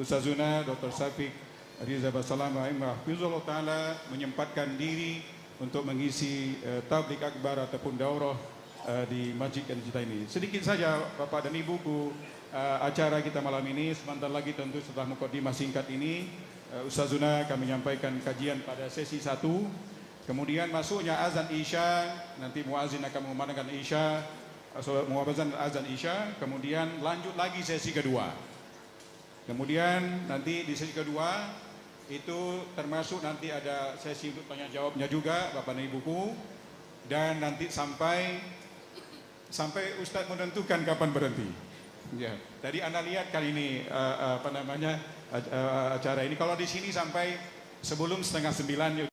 Ustazuna Dr. Syafiq Riza Basalam Hafizullah Ta'ala menyempatkan diri untuk mengisi tablik akbar ataupun daurah di masjid kita ini. Sedikit saja Bapak dan Ibu, acara kita malam ini sebentar lagi tentu setelah mukadimah singkat ini Ustazuna kami menyampaikan kajian pada sesi 1. Kemudian masuknya azan Isya, nanti muazin akan mengumandangkan Isya, azan Isya, kemudian lanjut lagi sesi kedua. Kemudian nanti di sesi kedua itu termasuk nanti ada sesi untuk tanya jawabnya juga Bapak dan Ibuku, dan nanti sampai Ustadz menentukan kapan berhenti. Ya, tadi Anda lihat kali ini acara ini kalau di sini sampai sebelum 8:30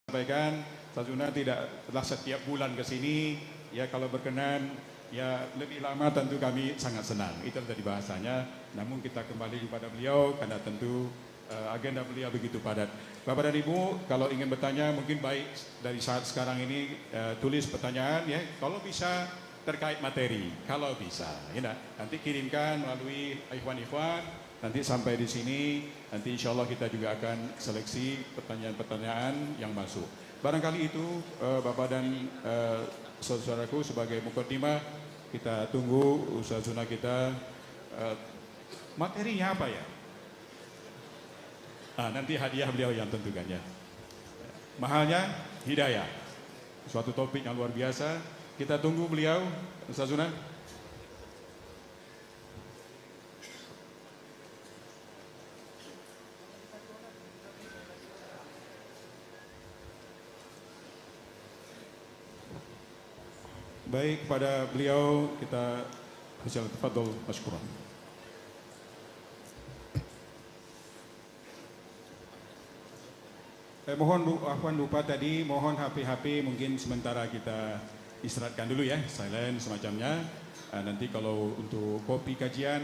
sampaikan Ustazuna tidaklah setiap bulan ke sini ya, kalau berkenan ya lebih lama tentu kami sangat senang. Itu tadi bahasanya. Namun kita kembali kepada beliau karena tentu agenda beliau begitu padat. Bapak dan Ibu, kalau ingin bertanya mungkin baik dari saat sekarang ini tulis pertanyaan ya, kalau bisa terkait materi, kalau bisa ya, nanti kirimkan melalui ikhwan-ikhwan, nanti sampai di sini nanti insya Allah kita juga akan seleksi pertanyaan-pertanyaan yang masuk. Barangkali itu Bapak dan saudaraku sebagai mukadimah, kita tunggu Ustazuna kita materinya apa ya? Nanti hadiah beliau yang tentukan ya. Mahalnya hidayah, suatu topik yang luar biasa. Kita tunggu beliau, Ustazuna. Baik, kepada beliau kita tafadhol masykuran. Mohon afwan lupa tadi, mohon HP mungkin sementara kita istirahatkan dulu ya, silent semacamnya. Nanti kalau untuk kopi kajian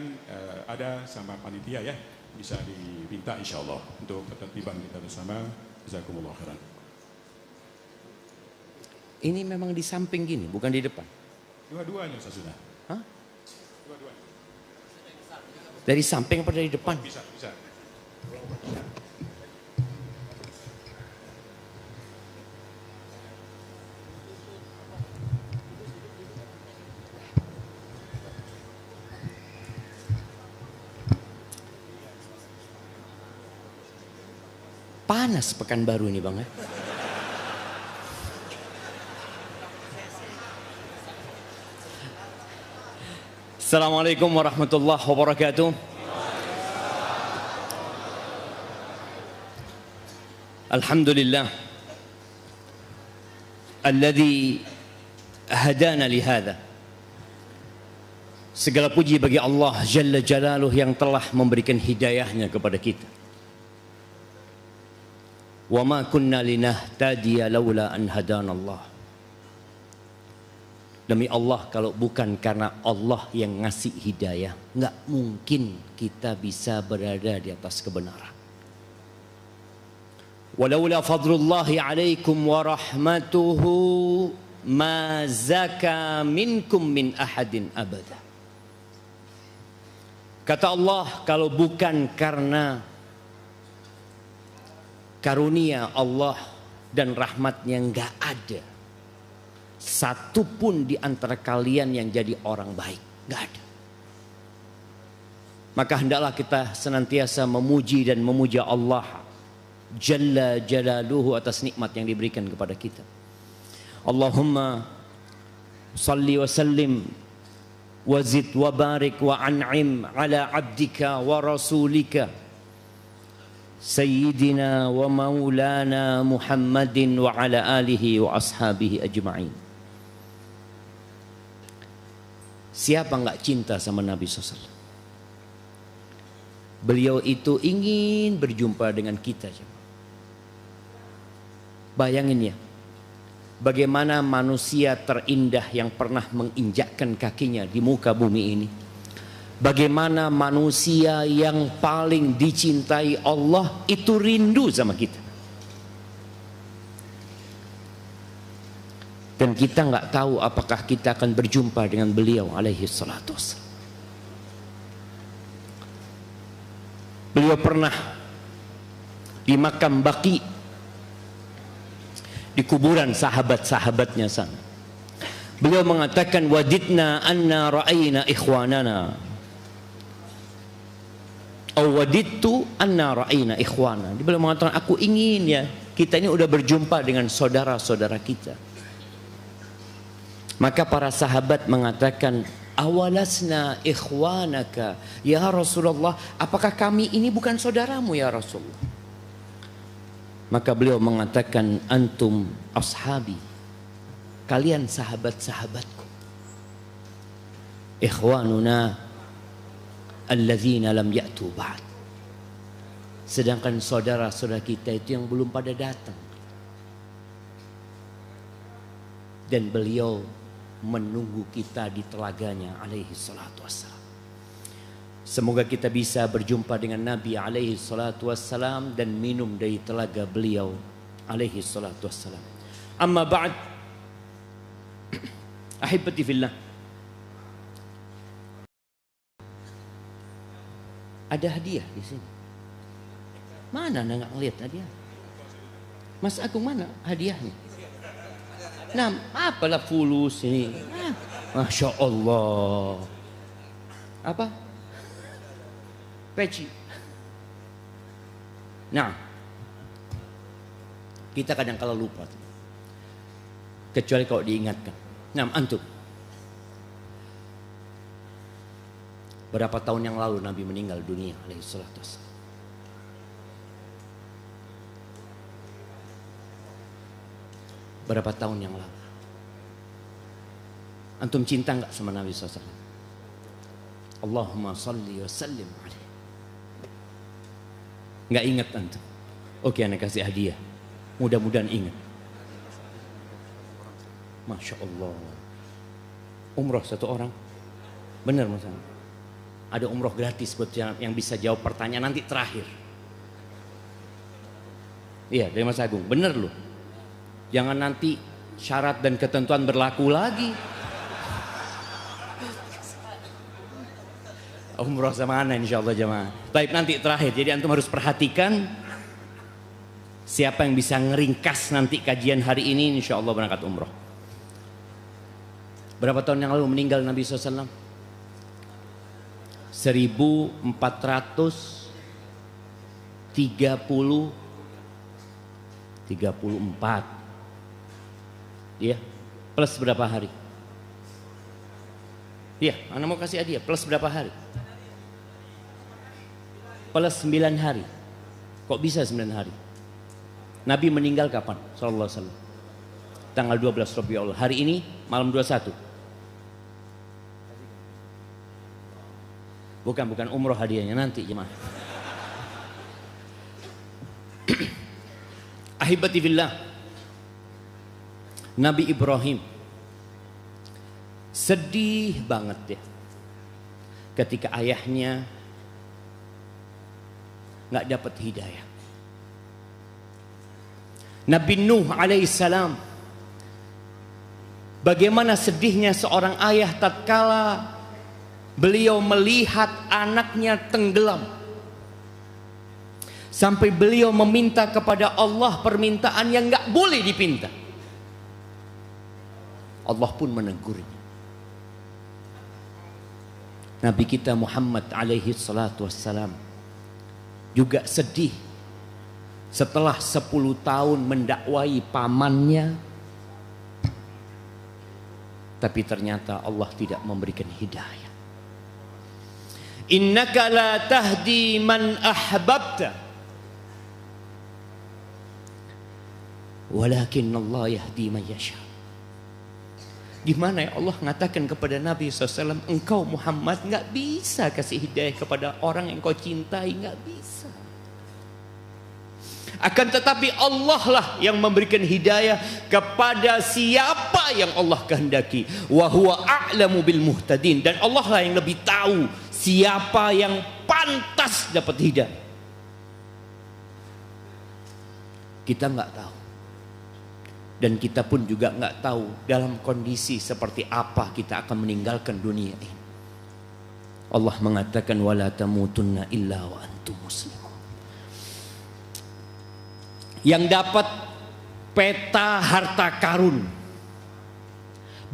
ada sama panitia ya, bisa diminta insya Allah untuk ketertiban kita bersama. Jazakumullah khairan. Ini memang di samping gini, bukan di depan. Dua-duanya Ustazuna. Hah? Dua-duanya. Dari samping apa dari depan? Bisa. Panas Pekanbaru ini Bang ya. Assalamualaikum warahmatullahi wabarakatuh. Alhamdulillah alladzi hadana lihada. Segala puji bagi Allah Jalla Jalaluh yang telah memberikan hidayahnya kepada kita. Wa ma kunna linahtadiya laula an hadanallah. Demi Allah, kalau bukan karena Allah yang ngasih hidayah, nggak mungkin kita bisa berada di atas kebenaran. Walaula fadlullahi alaikum wa rahmatuhu ma zaka minkum min ahadin abada. Kata Allah, kalau bukan karena karunia Allah dan rahmatnya, nggak ada satu pun di antara kalian yang jadi orang baik, nggak ada. Maka hendaklah kita senantiasa memuji dan memuja Allah Jalla Jalaluhu atas nikmat yang diberikan kepada kita. Allahumma salli wa sallim wa zid wa barik wa an'im ala abdika wa rasulika Sayyidina wa maulana Muhammadin wa ala alihi wa ashabihi ajma'in. Siapa enggak cinta sama Nabi SAW? Beliau itu ingin berjumpa dengan kita. Bayangin ya, bagaimana manusia terindah yang pernah menginjakkan kakinya di muka bumi ini. Bagaimana manusia yang paling dicintai Allah itu rindu sama kita. Dan kita nggak tahu apakah kita akan berjumpa dengan beliau alaihi salatu wassalam. Beliau pernah di makam Baqi, di kuburan sahabat-sahabatnya sana. Beliau mengatakan, wadidna anna ra'ayna ikhwanana, wadidtu anna ra'ayna ikhwana. Beliau mengatakan, aku ingin ya kita ini udah berjumpa dengan saudara-saudara kita. Maka para sahabat mengatakan, awalasna ikhwanaka ya Rasulullah, apakah kami ini bukan saudaramu ya Rasulullah? Maka beliau mengatakan, antum ashabi, kalian sahabat-sahabatku. Ikhwanuna alladzina lam ya'tu ba'd. Sedangkan saudara-saudara kita itu yang belum pada datang. Dan beliau menunggu kita di telaganya alaihi salatu wassalam. Semoga kita bisa berjumpa dengan Nabi alaihi salatu wassalam dan minum dari telaga beliau alaihi salatu wassalam. Amma ba'd, ahibati fillah, ada hadiah di sini. Mana anda nggak ngeliat hadiah? Mas Agung, mana hadiahnya? Nah, apalah fulus ini? Masya Allah. Apa? Peci. Nah, kita kadang kala lupa, kecuali kalau diingatkan. Nah, antum, berapa tahun yang lalu Nabi meninggal dunia alaihi salatu wassalam? Berapa tahun yang lalu? Antum cinta enggak sama Nabi SAW? Allahumma salli wa sallim alaihi. Enggak ingat antum? Oke, anak kasih hadiah. Mudah-mudahan ingat. Masya Allah. Umroh satu orang. Benar Mas. Ada umroh gratis buat yang bisa jawab pertanyaan nanti terakhir. Iya, dari Mas Agung. Benar loh. Jangan nanti syarat dan ketentuan berlaku lagi. Umroh sama ana insya Allah jemaah. Baik, nanti terakhir. Jadi antum harus perhatikan siapa yang bisa ngeringkas nanti kajian hari ini, insya Allah berangkat umroh. Berapa tahun yang lalu meninggal Nabi SAW? 1434. Ya, plus berapa hari? Iya, Anda mau kasih hadiah, plus berapa hari? Plus 9 hari. Kok bisa 9 hari? Nabi meninggal kapan? Sallallahu alaihi wasallam. Tanggal 12 Rabiul Awal. Hari ini malam 21. Bukan umroh hadiahnya nanti jemaah. Ahibati fillah. Nabi Ibrahim sedih banget ya ketika ayahnya nggak dapat hidayah. Nabi Nuh alaihissalam, bagaimana sedihnya seorang ayah tatkala beliau melihat anaknya tenggelam, sampai beliau meminta kepada Allah permintaan yang nggak boleh dipinta. Allah pun menegurnya. Nabi kita Muhammad alaihi salatu wassalam juga sedih setelah 10 tahun mendakwai pamannya, tapi ternyata Allah tidak memberikan hidayah. Innaka la tahdi man ahbabta, walakin Allah yahdi man yasha. Di mana ya Allah mengatakan kepada Nabi SAW, engkau Muhammad nggak bisa kasih hidayah kepada orang yang kau cintai, nggak bisa. Akan tetapi Allah lah yang memberikan hidayah kepada siapa yang Allah kehendaki. Wa huwa a'lamu bil muhtadin, dan Allah lah yang lebih tahu siapa yang pantas dapat hidayah. Kita nggak tahu. Dan kita pun juga nggak tahu dalam kondisi seperti apa kita akan meninggalkan dunia ini. Allah mengatakan wala tamutunna illa wa antum muslimun. Yang dapat peta harta karun,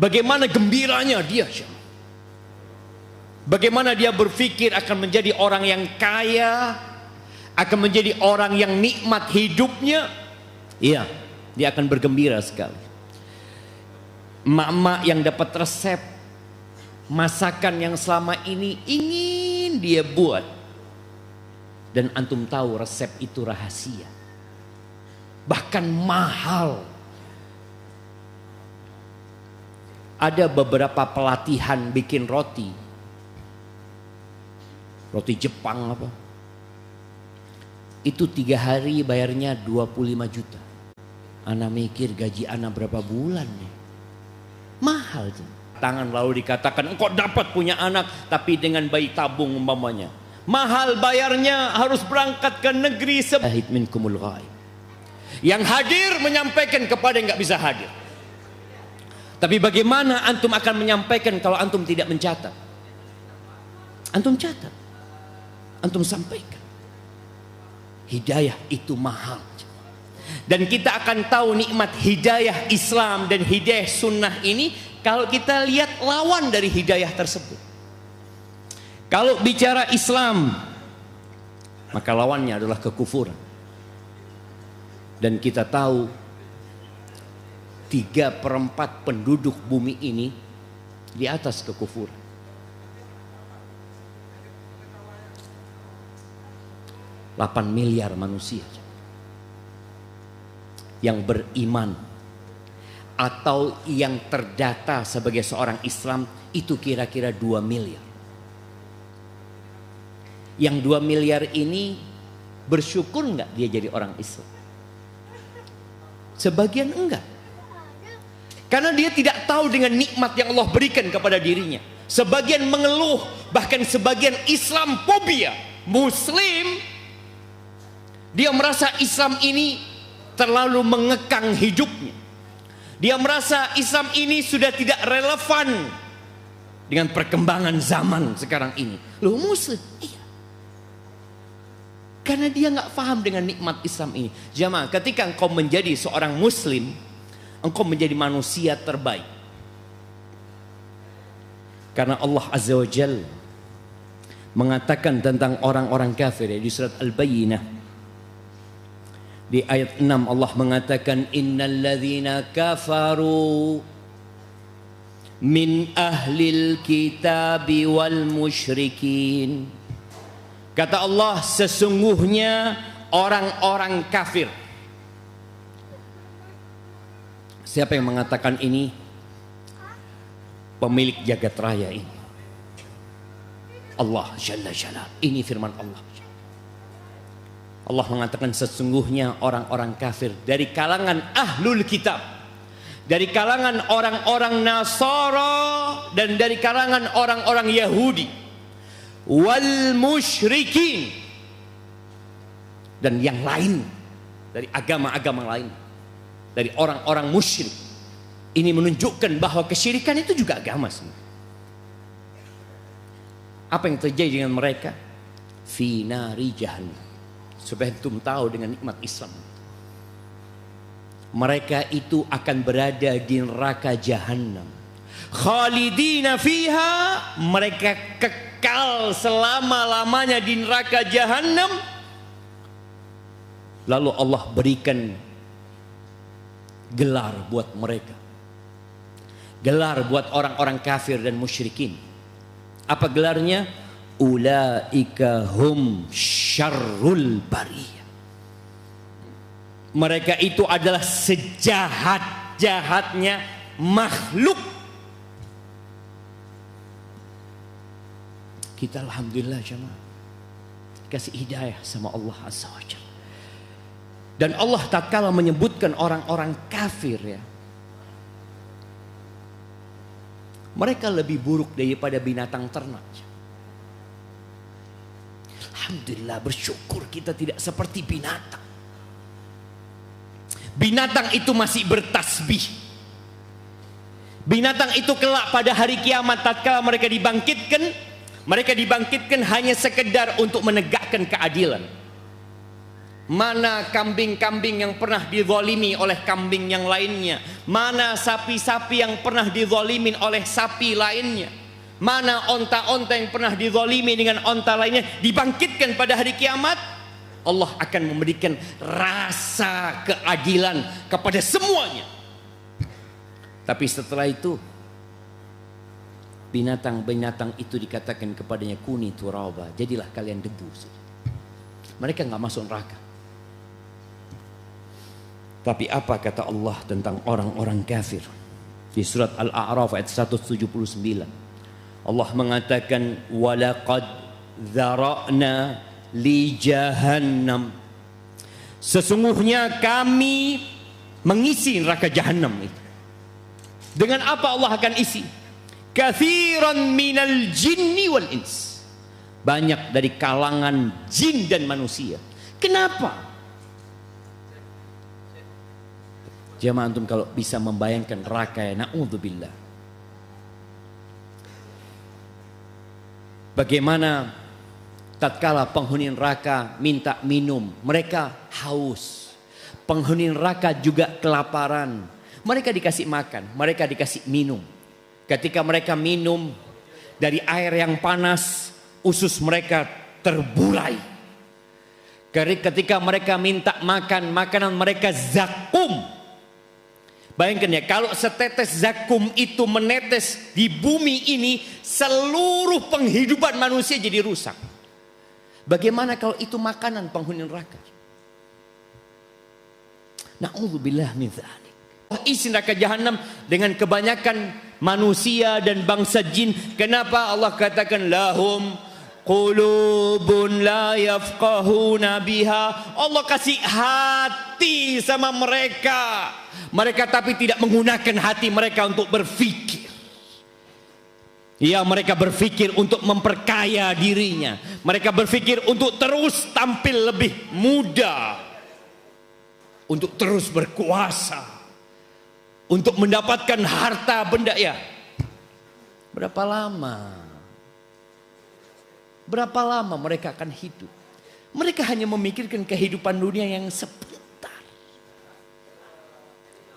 bagaimana gembiranya dia, bagaimana dia berpikir akan menjadi orang yang kaya, akan menjadi orang yang nikmat hidupnya. Iya, dia akan bergembira sekali. Emak-emak yang dapat resep masakan yang selama ini ingin dia buat, dan antum tahu resep itu rahasia, bahkan mahal. Ada beberapa pelatihan bikin roti Jepang apa, itu 3 hari bayarnya 25 juta. Ana mikir gaji ana berapa bulan nih, mahal tuh. Tangan lalu dikatakan engkau dapat punya anak tapi dengan bayi tabung umpamanya, mahal bayarnya, harus berangkat ke negeri syahid minkumul ghaib. Yang hadir menyampaikan kepada yang nggak bisa hadir. Tapi bagaimana antum akan menyampaikan kalau antum tidak mencatat? Antum catat, antum sampaikan. Hidayah itu mahal. Dan kita akan tahu nikmat hidayah Islam dan hidayah sunnah ini kalau kita lihat lawan dari hidayah tersebut. Kalau bicara Islam, maka lawannya adalah kekufuran. Dan kita tahu 3/4 penduduk bumi ini di atas kekufuran. Delapan miliar manusia yang beriman atau yang terdata sebagai seorang Islam itu kira-kira 2 miliar. Yang 2 miliar ini bersyukur enggak dia jadi orang Islam? Sebagian enggak. Karena dia tidak tahu dengan nikmat yang Allah berikan kepada dirinya. Sebagian mengeluh, bahkan sebagian Islam fobia. Muslim, dia merasa Islam ini terlalu mengekang hidupnya. Dia merasa Islam ini sudah tidak relevan dengan perkembangan zaman sekarang ini. Loh, Muslim? Iya. Karena dia nggak paham dengan nikmat Islam ini. Jamaah, ketika engkau menjadi seorang Muslim, engkau menjadi manusia terbaik. Karena Allah Azza wa Jalla mengatakan tentang orang-orang kafir di surat Al-Bayyinah. Di ayat 6 Allah mengatakan innal ladzina kafaru min ahlil kitabi wal musyrikin. Kata Allah, sesungguhnya orang-orang kafir. Siapa yang mengatakan ini? Pemilik jagat raya ini, Allah Jalla Jalla. Ini firman Allah. Allah mengatakan sesungguhnya orang-orang kafir dari kalangan ahlul kitab, dari kalangan orang-orang Nasara dan dari kalangan orang-orang Yahudi, wal musyrikin, dan yang lain dari agama-agama lain, dari orang-orang musyrik. Ini menunjukkan bahwa kesyirikan itu juga agama sebenarnya. Apa yang terjadi dengan mereka? Fi nari jahannam. Supaya antum tahu dengan nikmat Islam, mereka itu akan berada di neraka jahanam. Khalidina fiha, mereka kekal selama-lamanya di neraka jahanam. Lalu Allah berikan gelar buat mereka. Gelar buat orang-orang kafir dan musyrikin. Apa gelarnya? Ulaika hum syarrul bariyah. Mereka itu adalah sejahat-jahatnya makhluk. Kita alhamdulillah jemaah kasih hidayah sama Allah Azza wa Jalla. Dan Allah tatkala menyebutkan orang-orang kafir ya, mereka lebih buruk daripada binatang ternak. Alhamdulillah, bersyukur kita tidak seperti binatang. Binatang itu masih bertasbih. Binatang itu kelak pada hari kiamat tatkala mereka dibangkitkan, Mereka dibangkitkan hanya sekedar untuk menegakkan keadilan. Mana kambing-kambing yang pernah dizalimi oleh kambing yang lainnya? Mana sapi-sapi yang pernah dizalimin oleh sapi lainnya? Mana onta-onta yang pernah dizalimi dengan onta lainnya? Dibangkitkan pada hari kiamat, Allah akan memberikan rasa keadilan kepada semuanya. Tapi setelah itu, binatang-binatang itu dikatakan kepadanya, kuni turaba, jadilah kalian debu. Mereka nggak masuk neraka. Tapi apa kata Allah tentang orang-orang kafir? Di surat Al-A'raf ayat 179. Allah mengatakan, walaqad dzara'na li jahannam. Sesungguhnya kami mengisi neraka jahanam itu. Dengan apa Allah akan isi? Katsiran minal jinni wal ins. Banyak dari kalangan jin dan manusia. Kenapa? Jamaah antum kalau bisa membayangkan neraka, ya na'udzubillah. Bagaimana tatkala penghuni neraka minta minum, mereka haus. Penghuni neraka juga kelaparan. Mereka dikasih makan, mereka dikasih minum. Ketika mereka minum dari air yang panas, usus mereka terburai. Ketika mereka minta makan, makanan mereka zakum. Bayangkan ya, kalau setetes zakum itu menetes di bumi ini, seluruh penghidupan manusia jadi rusak. Bagaimana kalau itu makanan penghuni neraka? Na'udzubillah min dzalik. Isi neraka jahanam dengan kebanyakan manusia dan bangsa jin. Kenapa Allah katakan lahum qulubun la yafqahuna biha? Allah kasih hati sama mereka. Mereka tapi tidak menggunakan hati mereka untuk berfikir. Ya, mereka berfikir untuk memperkaya dirinya. Mereka berfikir untuk terus tampil lebih muda, untuk terus berkuasa, untuk mendapatkan harta benda. Ya, berapa lama mereka akan hidup? Mereka hanya memikirkan kehidupan dunia yang sebentar.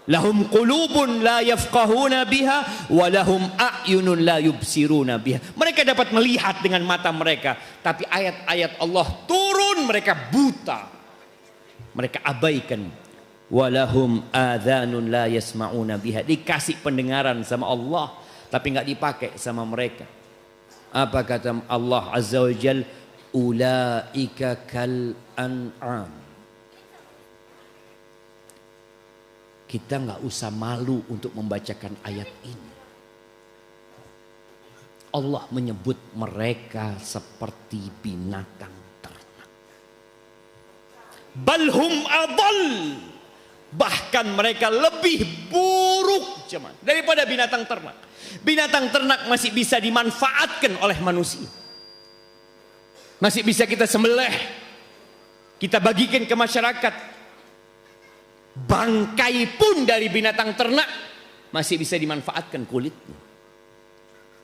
Lahum qulubun la yafqahuna biha wa lahum a'yunun la yubsiruna biha. Mereka dapat melihat dengan mata mereka, tapi ayat-ayat Allah turun mereka buta. Mereka abaikan. Wa lahum adhanun la yasma'una biha. Dikasih pendengaran sama Allah tapi enggak dipakai sama mereka. Apa kata Allah Azza wa Jal? Ulaika kal an'am. Kita nggak usah malu untuk membacakan ayat ini. Allah menyebut mereka seperti binatang ternak. Balhum adall. Bahkan mereka lebih buruk daripada binatang ternak. Binatang ternak masih bisa dimanfaatkan oleh manusia. Masih bisa kita sembelih. Kita bagikan ke masyarakat. Bangkai pun dari binatang ternak masih bisa dimanfaatkan kulitnya.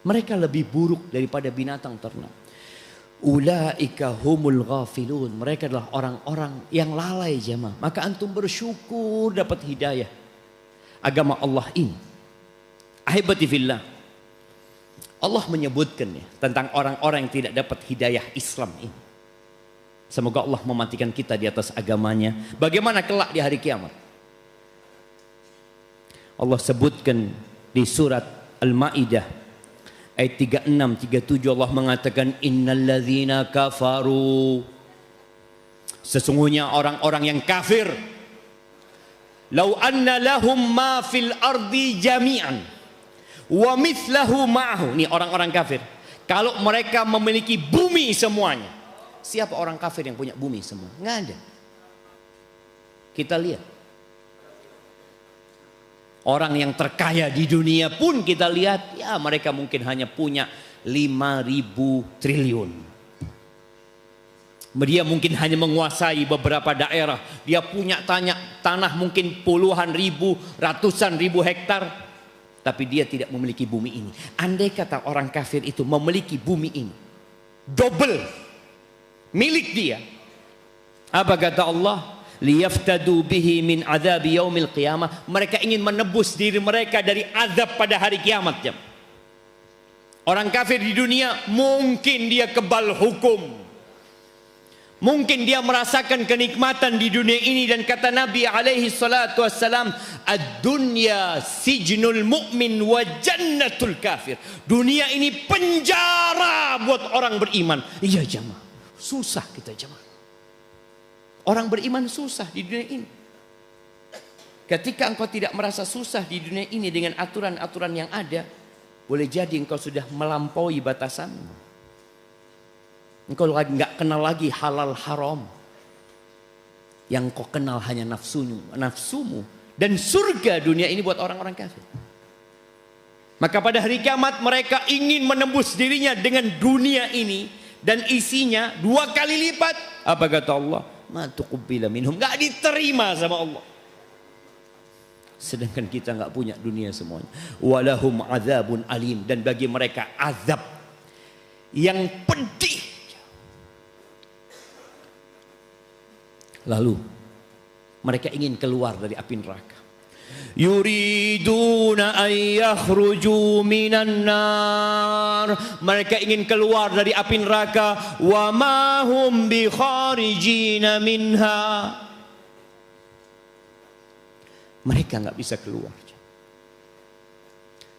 Mereka lebih buruk daripada binatang ternak. Ulaika humul ghafilun. Mereka adalah orang-orang yang lalai jemaah. Maka antum bersyukur dapat hidayah agama Allah ini. Ahibati fillah. Allah menyebutkan ya, tentang orang-orang yang tidak dapat hidayah Islam ini. Semoga Allah mematikan kita di atas agamanya. Bagaimana kelak di hari kiamat? Allah sebutkan di surat Al-Maidah ayat 36-37, Allah mengatakan innalladzina kafaru. Sesungguhnya orang-orang yang kafir, lau anna lahum ma fil ardi jami'an wa mithlahu ma'ahu. Ini orang-orang kafir. Kalau mereka memiliki bumi semuanya. Siapa orang kafir yang punya bumi semua? Nggak ada. Kita lihat. Orang yang terkaya di dunia pun kita lihat, ya mereka mungkin hanya punya 5.000 triliun. Dia mungkin hanya menguasai beberapa daerah. Dia punya tanah mungkin puluhan ribu, ratusan ribu hektar. Tapi dia tidak memiliki bumi ini. Andai kata orang kafir itu memiliki bumi ini, double milik dia. Apa kata Allah? Liyaftadu bihi min azab yaumil qiyamah. Mereka ingin menebus diri mereka dari azab pada hari kiamat. Orang kafir di dunia mungkin dia kebal hukum, mungkin dia merasakan kenikmatan di dunia ini, dan kata Nabi alaihi salatu wassalam, ad-dunya sijnul mu'min wa jannatul kafir. Dunia ini penjara buat orang beriman. Iya jamaah, susah kita jamaah. Orang beriman susah di dunia ini. Ketika engkau tidak merasa susah di dunia ini dengan aturan-aturan yang ada, boleh jadi engkau sudah melampaui batasanmu. Engkau lagi nggak kenal lagi halal haram. Yang kau kenal hanya nafsumu. Dan surga dunia ini buat orang-orang kafir. Maka pada hari kiamat mereka ingin menembus dirinya dengan dunia ini dan isinya 2 kali lipat. Apa kata Allah? Ma tuqbila minhum, nggak diterima sama Allah. Sedangkan kita nggak punya dunia semuanya. Walahum azabun alim, dan bagi mereka azab yang pedih. Lalu mereka ingin keluar dari api neraka. Yuriduna an yakhruju minan nar. Mereka ingin keluar dari api neraka. Wa ma hum bi kharijina minha. Mereka nggak bisa keluar.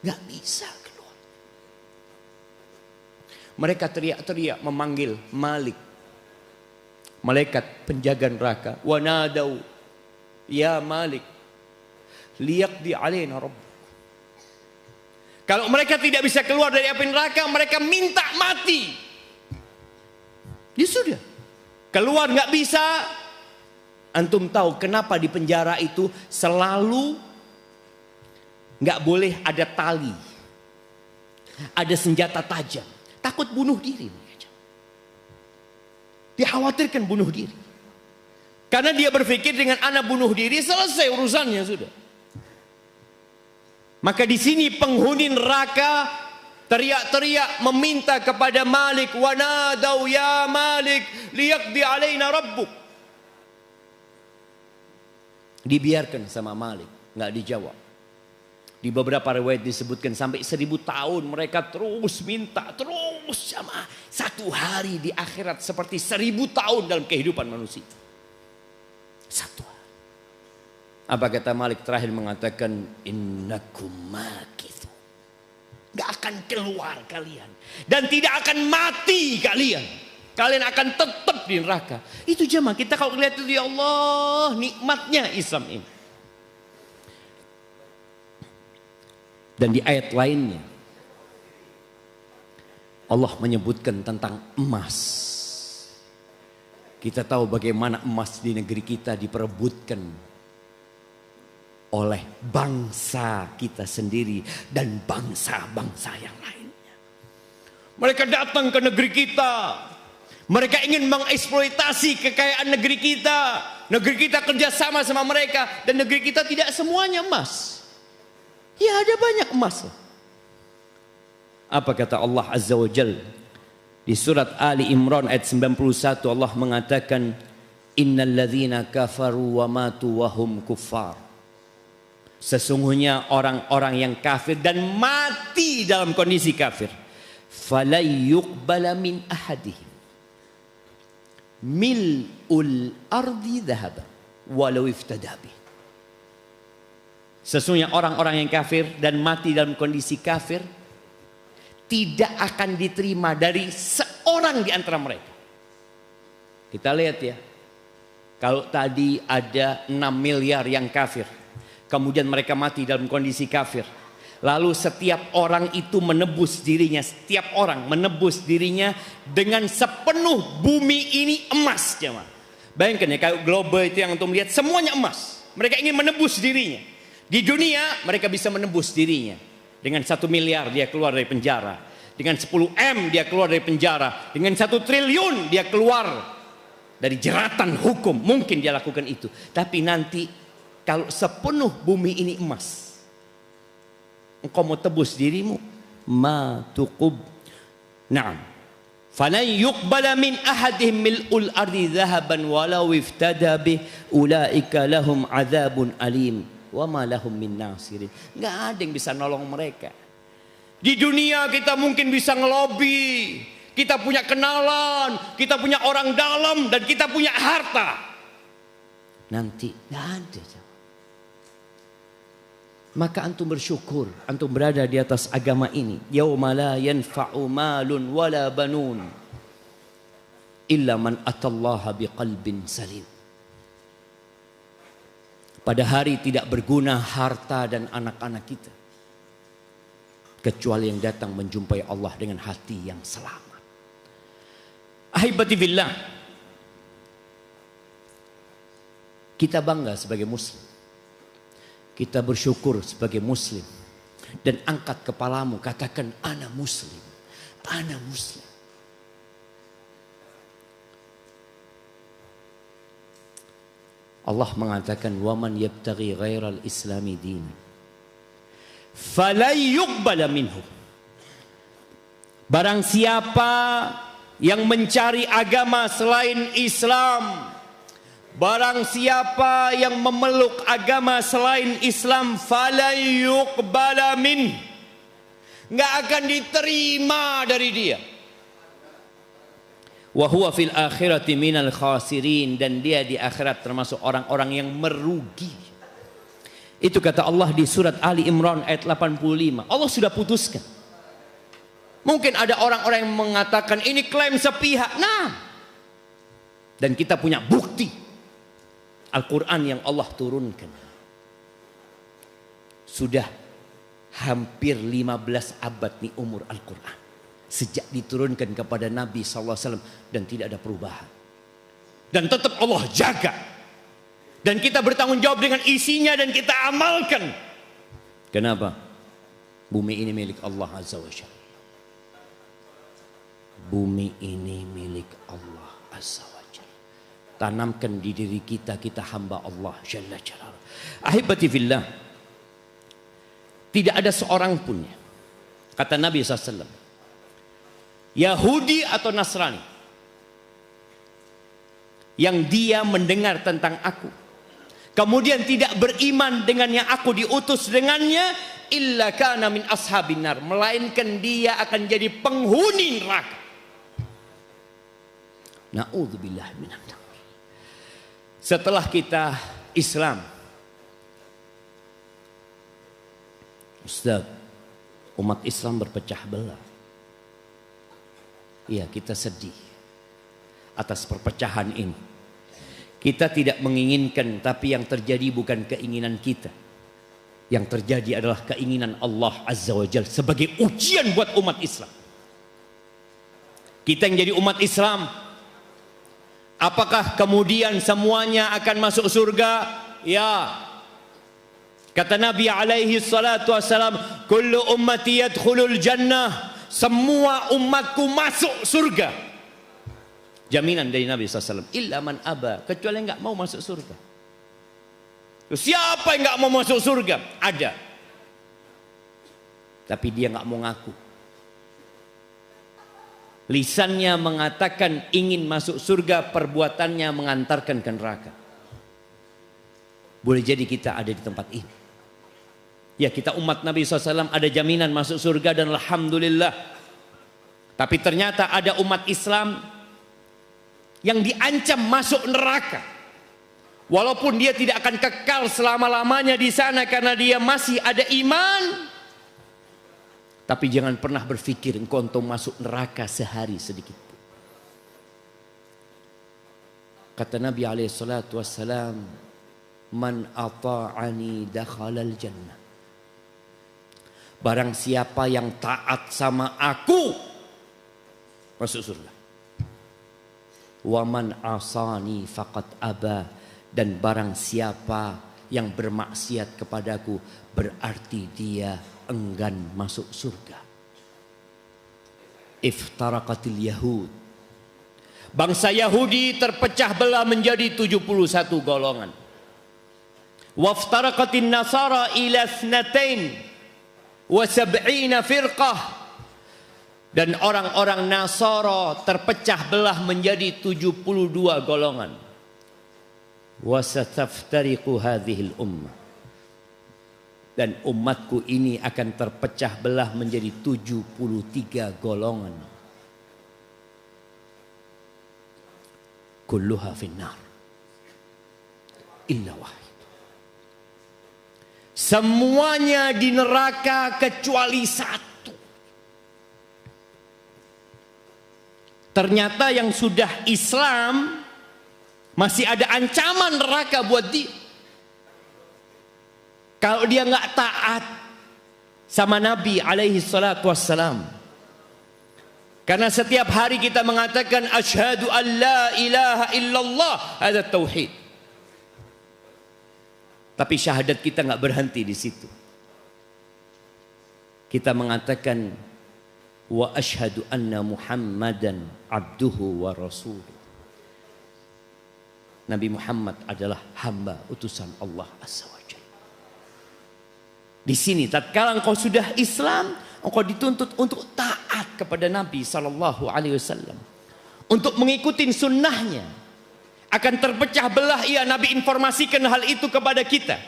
Nggak bisa keluar. Mereka teriak-teriak memanggil Malik, malaikat penjaga neraka. Wa nadau ya Malik liyaqdi alaina rabbuk. Kalau mereka tidak bisa keluar dari api neraka, mereka minta mati. Ya sudah, keluar nggak bisa. Antum tahu kenapa di penjara itu selalu nggak boleh ada tali, ada senjata tajam, takut bunuh diri. Dikhawatirkan bunuh diri, karena dia berpikir dengan anak bunuh diri selesai urusannya sudah. Maka di sini penghuni neraka teriak-teriak meminta kepada Malik, wa nadau ya Malik liyaqdi alaina rabbuk. Dibiarkan sama Malik, nggak dijawab. Di beberapa riwayat disebutkan sampai 1000 tahun mereka terus minta, terus sama. Satu hari di akhirat seperti 1000 tahun dalam kehidupan manusia. Satu hari. Apa kata Malik terakhir mengatakan, innakum makithu. Gak akan keluar kalian. Dan tidak akan mati kalian. Kalian akan tetap di neraka. Itu jemaah, kita kalau lihat itu, ya Allah nikmatnya Islam ini. Dan di ayat lainnya Allah menyebutkan tentang emas. Kita tahu bagaimana emas di negeri kita diperebutkan oleh bangsa kita sendiri dan bangsa-bangsa yang lainnya. Mereka datang ke negeri kita. Mereka ingin mengeksploitasi kekayaan negeri kita. Negeri kita kerjasama sama mereka. Dan negeri kita tidak semuanya emas. Ya ada banyak emas. Apa kata Allah Azza wa Jal di surat Ali Imran ayat 91, Allah mengatakan, innal ladzina kafaru wa matu wa hum kuffar. Sesungguhnya orang-orang yang kafir dan mati dalam kondisi kafir, falay yuqbala min ahadihim mil'ul ardi dhahaba walau iftada bih. Sesungguhnya orang-orang yang kafir dan mati dalam kondisi kafir tidak akan diterima dari seorang di antara mereka. Kita lihat ya, kalau tadi ada 6 miliar yang kafir, kemudian mereka mati dalam kondisi kafir. Lalu setiap orang itu menebus dirinya, setiap orang menebus dirinya dengan sepenuh bumi ini emas, jemaah. Bayangkan ya, kayak global itu yang untuk melihat semuanya emas. Mereka ingin menebus dirinya. Di dunia mereka bisa menebus dirinya. Dengan 1 miliar dia keluar dari penjara. Dengan 10 M dia keluar dari penjara. Dengan 1 triliun dia keluar dari jeratan hukum. Mungkin dia lakukan itu. Tapi nanti kalau sepenuh bumi ini emas, engkau mau tebus dirimu, ma tuqub. Naam. falan yuqbala min ahadihim mil'ul ardi dhahaban walau iftada bih ulaika lahum adzabun alim wa ma lahum min nasirin. Enggak ada yang bisa nolong mereka. Di dunia kita mungkin bisa ngelobi, kita punya kenalan, kita punya orang dalam, dan kita punya harta. Nanti enggak ada. Maka antum bersyukur, antum berada di atas agama ini. Yauma la yanfa'u malun wala banun illa man atallaha biqalbin salim. Pada hari tidak berguna harta dan anak-anak kita, kecuali yang datang menjumpai Allah dengan hati yang selamat. Ahibati fillah, kita bangga sebagai muslim. Kita bersyukur sebagai muslim. Dan angkat kepalamu, katakan ana muslim. Ana muslim. Allah mengatakan waman yabtaghi ghairal islami din fala yuqbala minhu. Barang siapa yang mencari agama selain Islam, barang siapa yang memeluk agama selain Islam, fala yuqbala min, enggak akan diterima dari dia. Wa huwa fil akhirati minal khasirin, dan dia di akhirat termasuk orang-orang yang merugi. Itu kata Allah di surat Ali Imran ayat 85. Allah sudah putuskan. Mungkin ada orang-orang yang mengatakan ini klaim sepihak. Nah, dan kita punya bukti Al-Quran yang Allah turunkan. Sudah hampir 15 abad nih umur Al-Quran. Sejak diturunkan kepada Nabi SAW dan tidak ada perubahan. Dan tetap Allah jaga. Dan kita bertanggung jawab dengan isinya dan kita amalkan. Kenapa? Bumi ini milik Allah Azza wa Jalla. Bumi ini milik Allah Azza wa Jalla. Tanamkan di diri kita, kita hamba Allah Jalla Jalla. Ahibati fillah, tidak ada seorang pun, kata Nabi SAW, Yahudi atau Nasrani, yang dia mendengar tentang aku, kemudian tidak beriman dengan yang aku diutus dengannya, illa kana min ashabin nar, melainkan dia akan jadi penghuni neraka. Na'udzubillah minan nar. Setelah kita Islam, Ustaz, umat Islam berpecah belah. Iya, kita sedih atas perpecahan ini. Kita tidak menginginkan, tapi yang terjadi bukan keinginan kita. Yang terjadi adalah keinginan Allah Azza wa Jalla sebagai ujian buat umat Islam. Kita yang jadi umat Islam, apakah kemudian semuanya akan masuk surga? Ya. Kata Nabi alaihi salatu wassalam, kullu ummati yadkhulul jannah, semua umatku masuk surga. Jaminan dari Nabi SAW. Illa man aba, kecuali yang enggak mau masuk surga. Siapa yang enggak mau masuk surga? Ada. Tapi dia enggak mau ngaku. Lisannya mengatakan ingin masuk surga, perbuatannya mengantarkan ke neraka. Boleh jadi kita ada di tempat ini. Ya, kita umat Nabi SAW ada jaminan masuk surga dan alhamdulillah. Tapi ternyata ada umat Islam yang diancam masuk neraka. Walaupun dia tidak akan kekal selama-lamanya di sana karena dia masih ada iman. Tapi jangan pernah berpikir engkau untuk masuk neraka sehari sedikit pun. Kata Nabi SAW, man ata'ani dakhalal jannah. Barang siapa yang taat sama aku masuk surga. Waman asani faqad aba, dan barang siapa yang bermaksiat kepadaku berarti dia enggan masuk surga. Iftaraqatil yahud, bangsa Yahudi terpecah belah menjadi 71 golongan. Waftaraqatin nasara ila 72 firqah, Dan orang-orang Nasara terpecah belah menjadi 72 golongan. Wa sataftariqu hadhil ummah. Dan umatku ini akan terpecah belah menjadi 73 golongan. Kulluha finnar illa wahid. Semuanya di neraka kecuali satu. Ternyata yang sudah Islam masih ada ancaman neraka buat dia. Kalau dia nggak taat sama Nabi alaihi salatu wassalam. Karena setiap hari kita mengatakan asyhadu an la ilaha illallah, ada tauhid. Tapi syahadat kita nggak berhenti di situ. Kita mengatakan wa asyhadu anna Muhammadan abduhu wa rasuluh. Nabi Muhammad adalah hamba utusan Allah Azza wa Jalla. Di sini tatkala engkau sudah Islam, engkau dituntut untuk taat kepada Nabi sallallahu alaihi wasallam, untuk mengikuti sunnahnya. Akan terpecah belah, iya, Nabi informasikan hal itu kepada kita.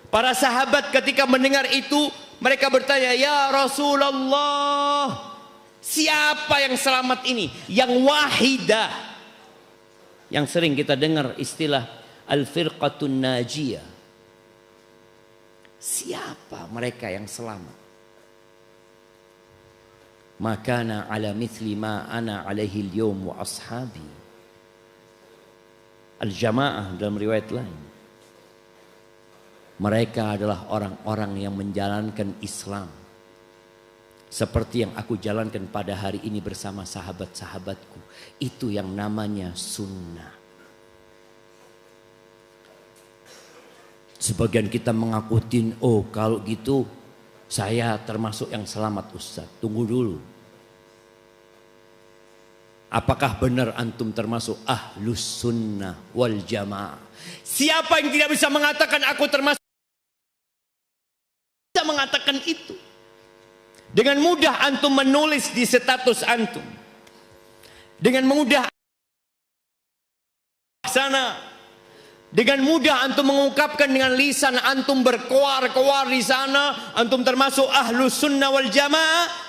Para sahabat ketika mendengar itu, mereka bertanya, ya Rasulullah, siapa yang selamat ini? Yang wahidah. Yang sering kita dengar istilah al-firqatun najiyah. Siapa mereka yang selamat? Makana ala mithli ma ana alaihi al-yawm wa ashabi. Al-jamaah dalam riwayat lain. Mereka adalah orang-orang yang menjalankan Islam seperti yang aku jalankan pada hari ini bersama sahabat-sahabatku. Itu yang namanya sunnah. Sebagian kita mengakutin, oh kalau gitu saya termasuk yang selamat Ustaz. Tunggu dulu. Apakah benar antum termasuk ahlus sunnah wal jamaah? Siapa yang tidak bisa mengatakan aku termasuk? Bisa mengatakan itu. Dengan mudah antum menulis di status antum. Dengan mudah sana. Dengan mudah antum mengungkapkan dengan lisan antum berkoar-koar di sana. Antum termasuk ahlus sunnah wal jamaah.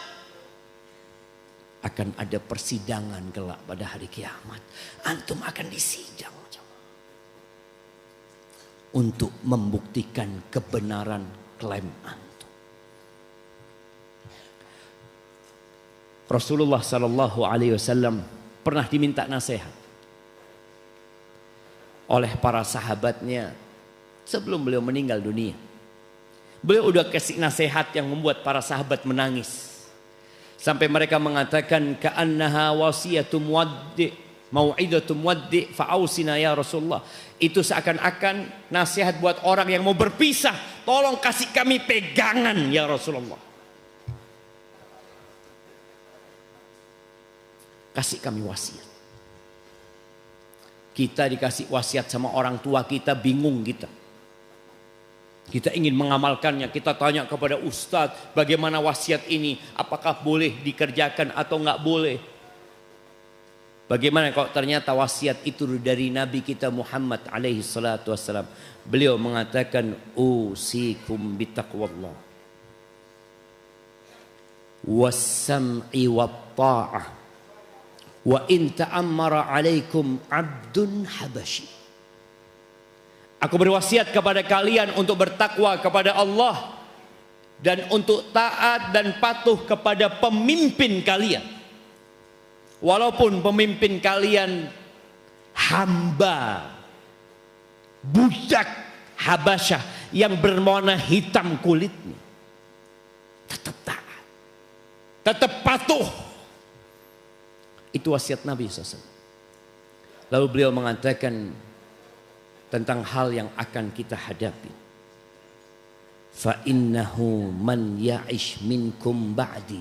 Akan ada persidangan kelak pada hari kiamat. Antum akan disidang untuk membuktikan kebenaran klaim antum. Rasulullah sallallahu alaihi wasallam pernah diminta nasihat oleh para sahabatnya sebelum beliau meninggal dunia. Beliau udah kasih nasihat yang membuat para sahabat menangis. Sampai mereka mengatakan ka'annaha wasiyatu muwaddi' mau'idatu muwaddi' fa'ausina ya Rasulullah. Itu seakan-akan nasihat buat orang yang mau berpisah. Tolong kasih kami pegangan ya Rasulullah. Kasih kami wasiat. Kita dikasih wasiat sama orang tua kita, bingung kita. Kita ingin mengamalkannya, kita tanya kepada ustadz bagaimana wasiat ini, apakah boleh dikerjakan atau nggak boleh. Bagaimana kalau ternyata wasiat itu dari Nabi kita Muhammad alaihi salatu wassalam. Beliau mengatakan usikum bitaqwallah wassam'i watta'ah wa in ta'ammara alaikum abdun habashi. Aku berwasiat kepada kalian untuk bertakwa kepada Allah dan untuk taat dan patuh kepada pemimpin kalian. Walaupun pemimpin kalian hamba, budak Habasyah yang berwarna hitam kulitnya, tetap taat, tetap patuh. Itu wasiat Nabi SAW. Lalu beliau mengatakan tentang hal yang akan kita hadapi. Fa innahu man ya'ish minkum ba'di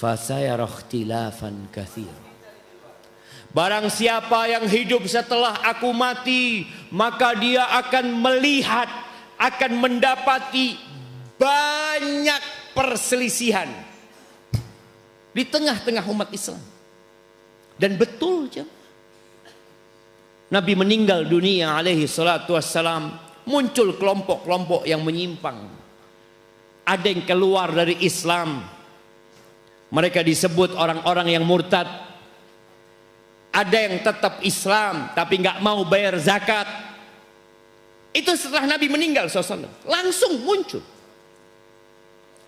fa sayara ikhtilafan katsira. Barang siapa yang hidup setelah aku mati, maka dia akan melihat, akan mendapati banyak perselisihan. di tengah-tengah umat Islam. Dan betul jemaah, Nabi meninggal dunia alaihi salatu wassalam, muncul kelompok-kelompok yang menyimpang. Ada yang keluar dari Islam, mereka disebut orang-orang yang murtad. Ada yang tetap Islam tapi nggak mau bayar zakat. Itu setelah Nabi meninggal SAW, langsung muncul.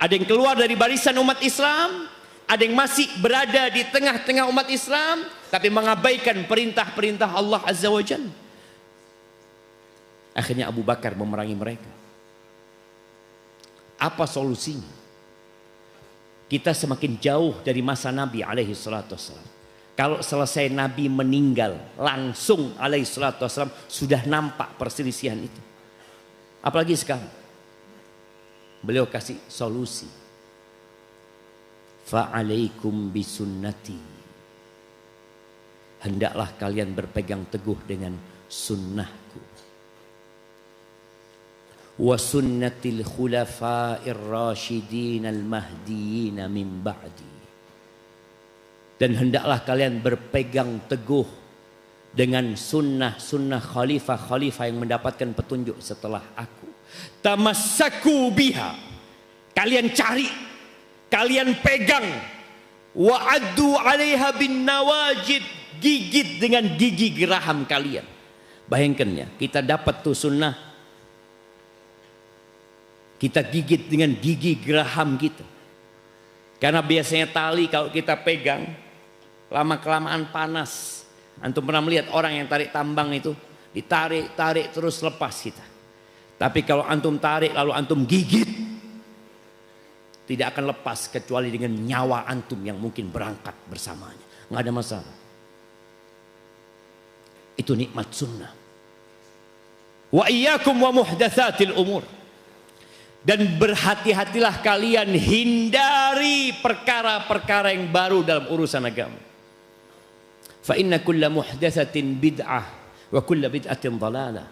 Ada yang keluar dari barisan umat Islam, ada yang masih berada di tengah-tengah umat Islam tapi mengabaikan perintah-perintah Allah Azza wa Jalla. Akhirnya Abu Bakar memerangi mereka. Apa solusinya? Kita semakin jauh dari masa Nabi alaihi salatu wassalam. Kalau selesai Nabi meninggal, langsung alaihi salatu wassalam sudah nampak perselisihan itu. Apalagi sekarang. Beliau kasih solusi. Fa'alaikum bisunnati. Hendaklah kalian berpegang teguh dengan sunnahku. Wa sunnatil khulafa'ir rasyidin al-mahdiyyin min ba'di. Dan hendaklah kalian berpegang teguh dengan sunnah-sunnah khalifah-khalifah yang mendapatkan petunjuk setelah aku. Tamassaku biha. Kalian cari, kalian pegang. Wa'addu 'alaiha bin nawajid. Gigit dengan gigi geraham kalian. Bayangkan ya, kita dapat tuh sunnah, kita gigit dengan gigi geraham kita. Karena biasanya tali kalau kita pegang, lama-kelamaan panas. Antum pernah melihat orang yang tarik tambang itu, ditarik terus lepas kita. Tapi kalau antum tarik lalu antum gigit, tidak akan lepas kecuali dengan nyawa antum yang mungkin berangkat bersamanya. Nggak ada masalah. Itu nikmat sunnah. Wa iyyakum wa muhdatsatil umur. Dan berhati-hatilah kalian hindari perkara-perkara yang baru dalam urusan agama. Fa inna kulla muhdatsatin bid'ah wa kulla bid'atin dhalalah.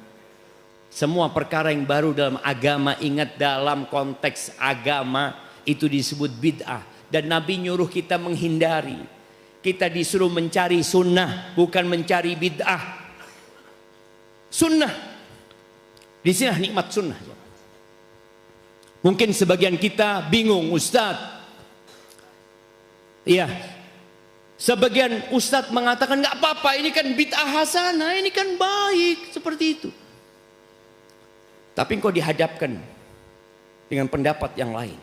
Semua perkara yang baru dalam agama, ingat dalam konteks agama itu disebut bid'ah. Dan Nabi nyuruh kita menghindari. Kita disuruh mencari sunnah, bukan mencari bid'ah. Sunnah. Di sini nikmat sunnah. Mungkin sebagian kita bingung, Ustadz. Iya. Sebagian Ustadz mengatakan nggak apa-apa, ini kan bid'ah hasanah, ini kan baik, seperti itu. Tapi engkau dihadapkan dengan pendapat yang lain.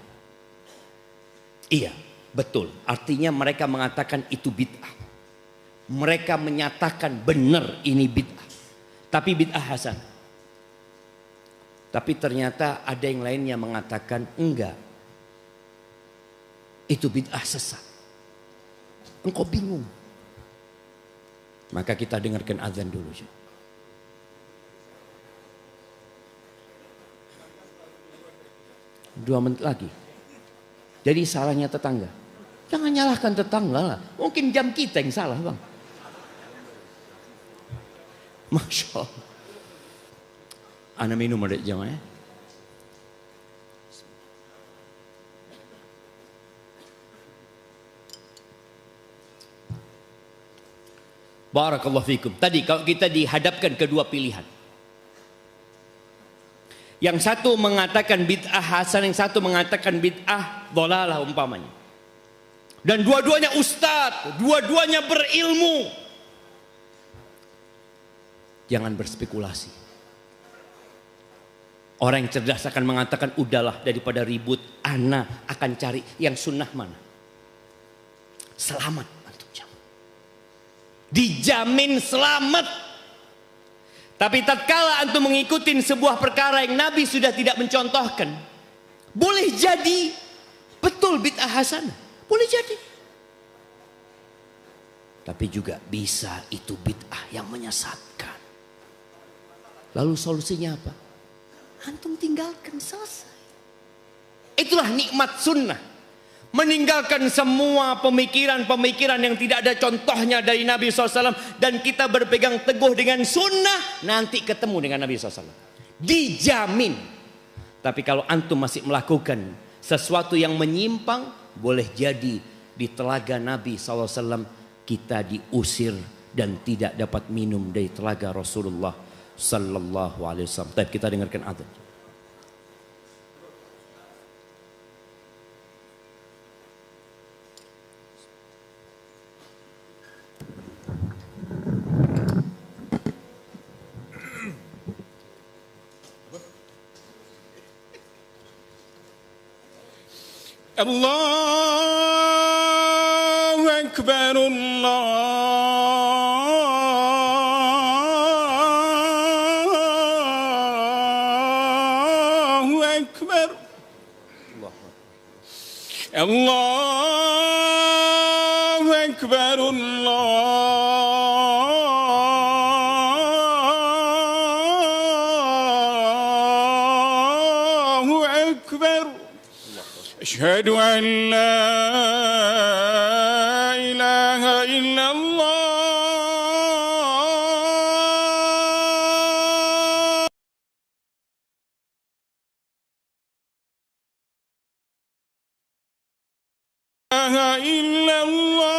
Iya, betul. Artinya mereka mengatakan itu bid'ah. Mereka menyatakan benar ini bid'ah. Tapi bid'ah hasanah. Tapi ternyata ada yang lain yang mengatakan enggak. Itu bid'ah sesat. Engkau bingung. Maka kita dengarkan azan dulu. 2 menit lagi. Jadi salahnya tetangga. Jangan nyalahkan tetangga lah. Mungkin jam kita yang salah bang. Masya Allah. Ana minum ada jamaah ya. Barakallahu fikum. Tadi kalau kita dihadapkan kedua pilihan. Yang satu mengatakan bid'ah hasan, yang satu mengatakan bid'ah dhalalah umpamanya. Dan dua-duanya ustadz, dua-duanya berilmu. Jangan berspekulasi. Orang yang cerdas akan mengatakan udahlah daripada ribut, ana akan cari yang sunnah mana. Selamat antum jamaah. Dijamin selamat. Tapi tatkala antum mengikuti sebuah perkara yang Nabi sudah tidak mencontohkan, boleh jadi betul bid'ah hasanah, boleh jadi. Tapi juga bisa itu bid'ah yang menyesatkan. Lalu solusinya apa? Antum tinggalkan, selesai. Itulah nikmat sunnah. Meninggalkan semua pemikiran-pemikiran yang tidak ada contohnya dari Nabi SAW. Dan kita berpegang teguh dengan sunnah. Nanti ketemu dengan Nabi SAW. Dijamin. Tapi kalau antum masih melakukan sesuatu yang menyimpang, boleh jadi di telaga Nabi SAW, kita diusir dan tidak dapat minum dari telaga Rasulullah Sallallahu Alaihi Wasallam. Tapi kita dengarkan adzan. Allahu Akbar, Allahu Akbar, Allahu Akbar, Allahu Akbar. أشهد أن لا إله إلا الله. إلا الله.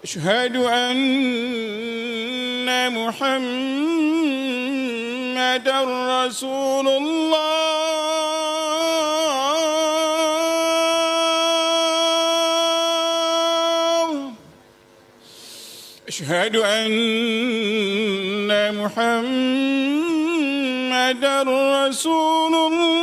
أشهد أن محمد رسول الله. أشهد أن محمد رسول الله.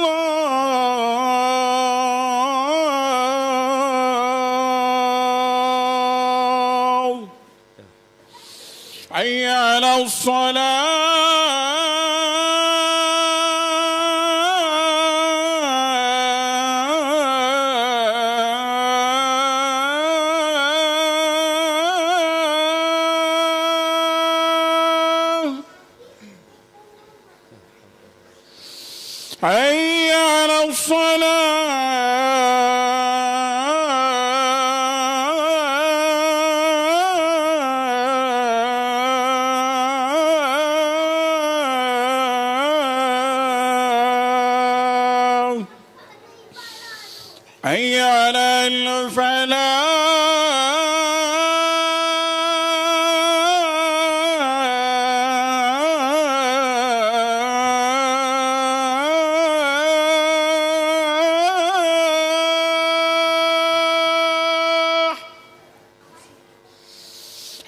حي على الصلاة. حي على الصلاة. حي على الفلاح.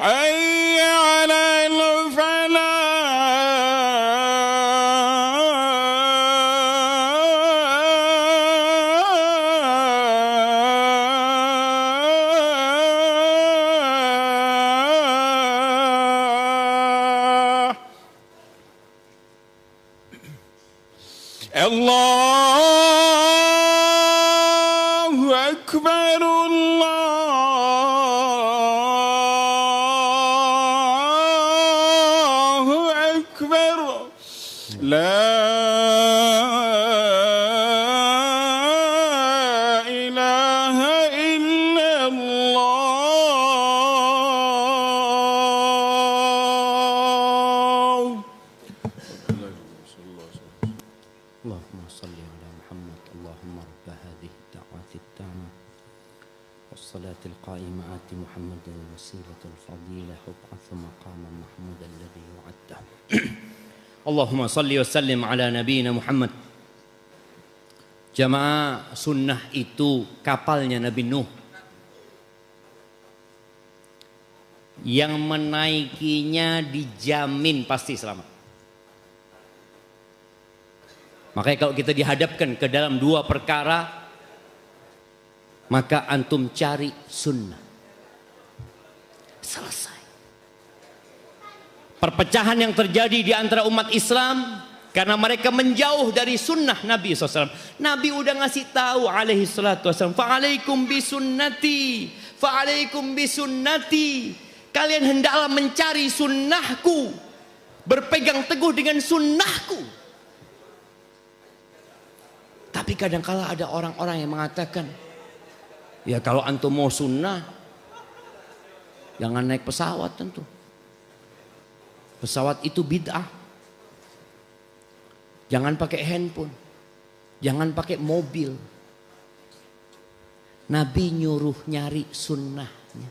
حي على الفلاح. الله أكبر، الله أكبر. لا إله إلا الله. اللهم صل على محمد. اللهم رب هذه الدعوة التامة والصلاة القائمة آت محمد الوسيلة الفضيلة وابعث مقاما محمودا الذي وعدته. اللهم صل وسلم على نبينا Muhammad. Jamaah, sunnah itu kapalnya Nabi Nuh. Yang menaikinya dijamin pasti selamat. Makanya kalau kita dihadapkan ke dalam dua perkara, maka antum cari sunnah. Selesai. Perpecahan yang terjadi di antara umat Islam karena mereka menjauh dari sunnah Nabi SAW. Nabi udah ngasih tahu alaihi salatu wassalam, fa'alaikum bisunnati, fa'alaikum bisunnati. Kalian hendaklah mencari sunnahku, berpegang teguh dengan sunnahku. Tapi kadangkala ada orang-orang yang mengatakan, ya kalau antum mau sunnah, jangan naik pesawat tentu. Pesawat itu bid'ah. Jangan pakai handphone. Jangan pakai mobil. Nabi nyuruh nyari sunnahnya.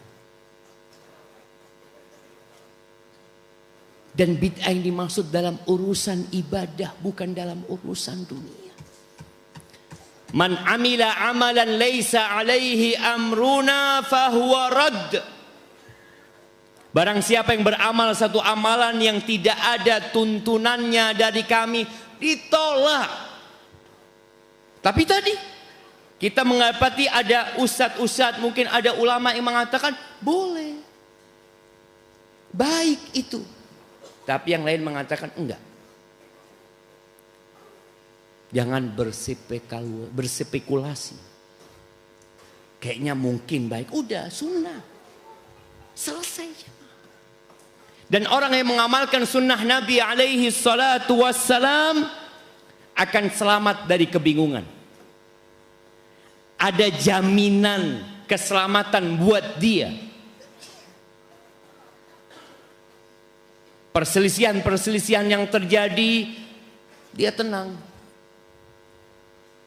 Dan bid'ah yang dimaksud dalam urusan ibadah, bukan dalam urusan dunia. Man amila amalan laisa alaihi amruna fahuwa radd. Barang siapa yang beramal satu amalan yang tidak ada tuntunannya dari kami, ditolak. Tapi tadi kita mengapati ada ustadz-ustadz, mungkin ada ulama yang mengatakan boleh, baik itu. Tapi yang lain mengatakan enggak. Jangan berspekulasi. Kayaknya mungkin baik. Udah sunnah. Selesai. Dan orang yang mengamalkan sunnah Nabi alaihi salatu wassalam akan selamat dari kebingungan. Ada jaminan keselamatan buat dia. Perselisihan-perselisihan yang terjadi, dia tenang.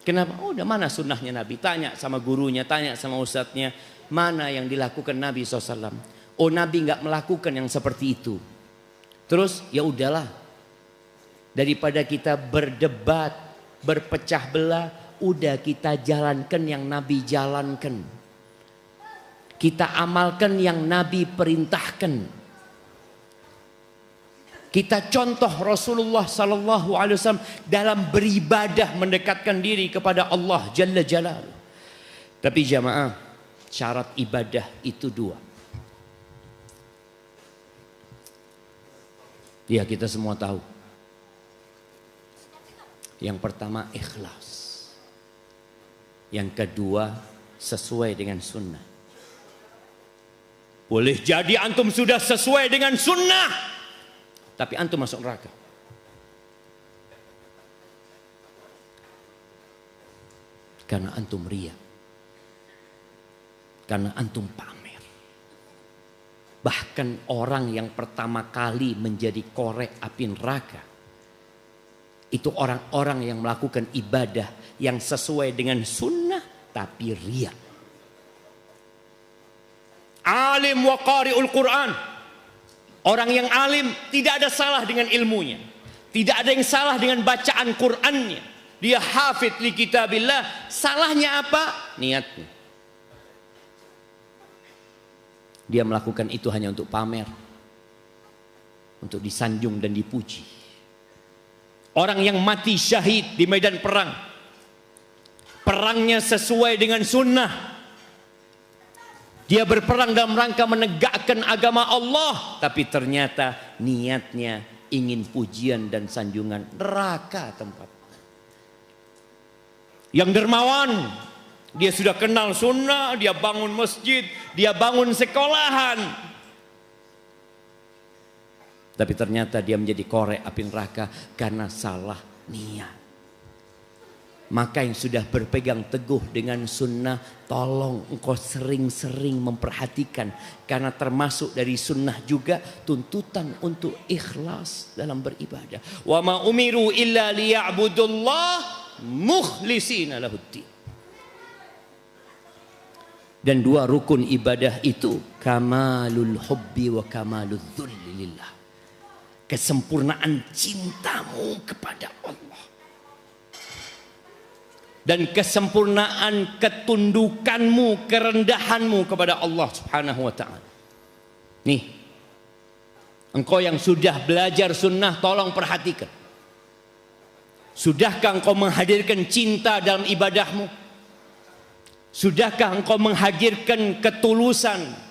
Kenapa? Oh, udah mana sunnahnya Nabi? Tanya sama gurunya, tanya sama ustadznya. Mana yang dilakukan Nabi SAW? Oh, Nabi nggak melakukan yang seperti itu. Terus ya udahlah. Daripada kita berdebat, berpecah belah, udah kita jalankan yang Nabi jalankan. Kita amalkan yang Nabi perintahkan. Kita contoh Rasulullah sallallahu alaihi wasallam dalam beribadah mendekatkan diri kepada Allah Jalla Jalaluhu. Tapi jamaah, syarat ibadah itu dua. Ya, kita semua tahu. Yang pertama ikhlas. Yang kedua sesuai dengan sunnah. Boleh jadi antum sudah sesuai dengan sunnah, tapi antum masuk neraka. Karena antum riya. Karena antum pamer. Bahkan orang yang pertama kali menjadi korek api neraka, itu orang-orang yang melakukan ibadah yang sesuai dengan sunnah tapi riya. Alim wa qari'ul Quran. Orang yang alim tidak ada salah dengan ilmunya. Tidak ada yang salah dengan bacaan Qur'annya. Dia hafid li kitabillah. Salahnya apa? Niatnya. Dia melakukan itu hanya untuk pamer. Untuk disanjung dan dipuji. Orang yang mati syahid di medan perang. Perangnya sesuai dengan sunnah. Dia berperang dalam rangka menegakkan agama Allah. Tapi ternyata niatnya ingin pujian dan sanjungan. Neraka tempat. Yang dermawan, dia sudah kenal sunnah, dia bangun masjid, dia bangun sekolahan. Tapi ternyata dia menjadi korek api neraka karena salah niat. Maka yang sudah berpegang teguh dengan sunnah, tolong engkau sering-sering memperhatikan. Karena termasuk dari sunnah juga tuntutan untuk ikhlas dalam beribadah. Wa ma umiru illa liya'budullah mukhlisina lahuddin. Dan dua rukun ibadah itu, kamalul hubbi wa kamalul dhulli lillah. Kesempurnaan cintamu kepada Allah. Dan kesempurnaan ketundukanmu, kerendahanmu kepada Allah Subhanahu wa ta'ala. Nih, engkau yang sudah belajar sunnah, tolong perhatikan. Sudahkah engkau menghadirkan cinta dalam ibadahmu? Sudahkah engkau menghadirkan ketulusan?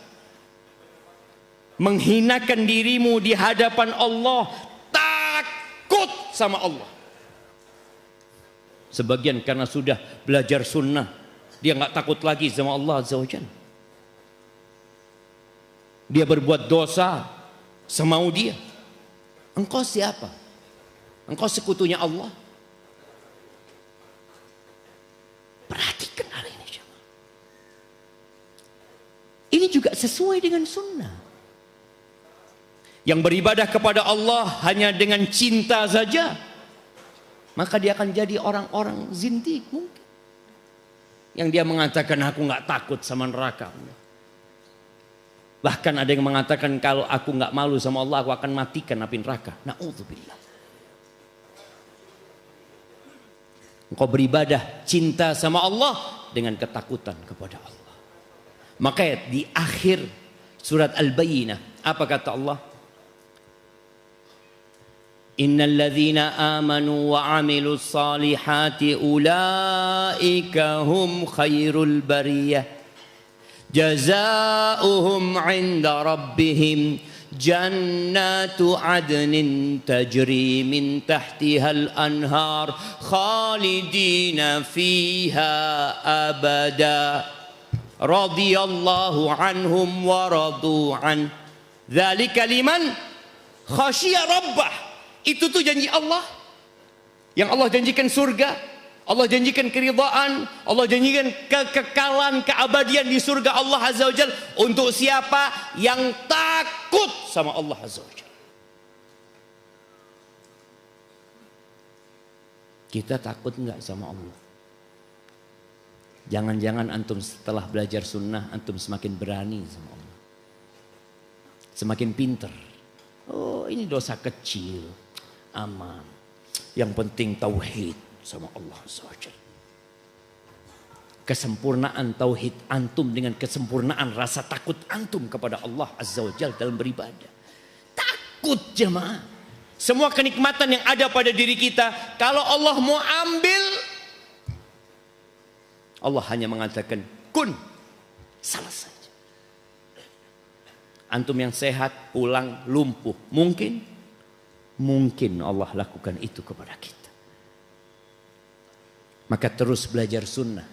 Menghinakan dirimu di hadapan Allah, takut sama Allah. Sebagian karena sudah belajar sunnah, dia nggak takut lagi sama Allah Azza wa Jalla. Dia berbuat dosa semau dia. Engkau siapa? Engkau sekutunya Allah. Perhatikan hal ini. Ini juga sesuai dengan sunnah. Yang beribadah kepada Allah hanya dengan cinta saja, maka dia akan jadi orang-orang zindik mungkin. Yang dia mengatakan aku nggak takut sama neraka. Bahkan ada yang mengatakan kalau aku nggak malu sama Allah aku akan matikan api neraka. Na'udzubillah. Engkau beribadah cinta sama Allah dengan ketakutan kepada Allah. Maka di akhir surat Al-Bayyinah apa kata Allah? Innal ladzina amanu wa 'amilus salihati ulaika hum khairul bariyah. Jazaohum 'inda rabbihim jannatu 'adnin tajri min tahtihal anhar khalidina fiha abada. Radiyallahu anhum wa radu an. Dzalika liman khasyiya rabbah. Itu tuh janji Allah. Yang Allah janjikan surga, Allah janjikan keridhaan, Allah janjikan kekekalan, keabadian di surga Allah Azza wa Jalla untuk siapa yang takut sama Allah Azza wa Jalla. Kita takut enggak sama Allah? Jangan-jangan antum setelah belajar sunnah antum semakin berani sama Allah. Semakin pinter. Oh, ini dosa kecil. Aman. Yang penting tauhid sama Allah Azza wa Jalla. Kesempurnaan tauhid antum dengan kesempurnaan rasa takut antum kepada Allah Azza wa Jalla dalam beribadah. Takut jemaah. Semua kenikmatan yang ada pada diri kita kalau Allah mau ambil, Allah hanya mengatakan kun, selesai. Antum yang sehat pulang lumpuh mungkin Allah lakukan itu kepada kita. Maka terus belajar sunnah.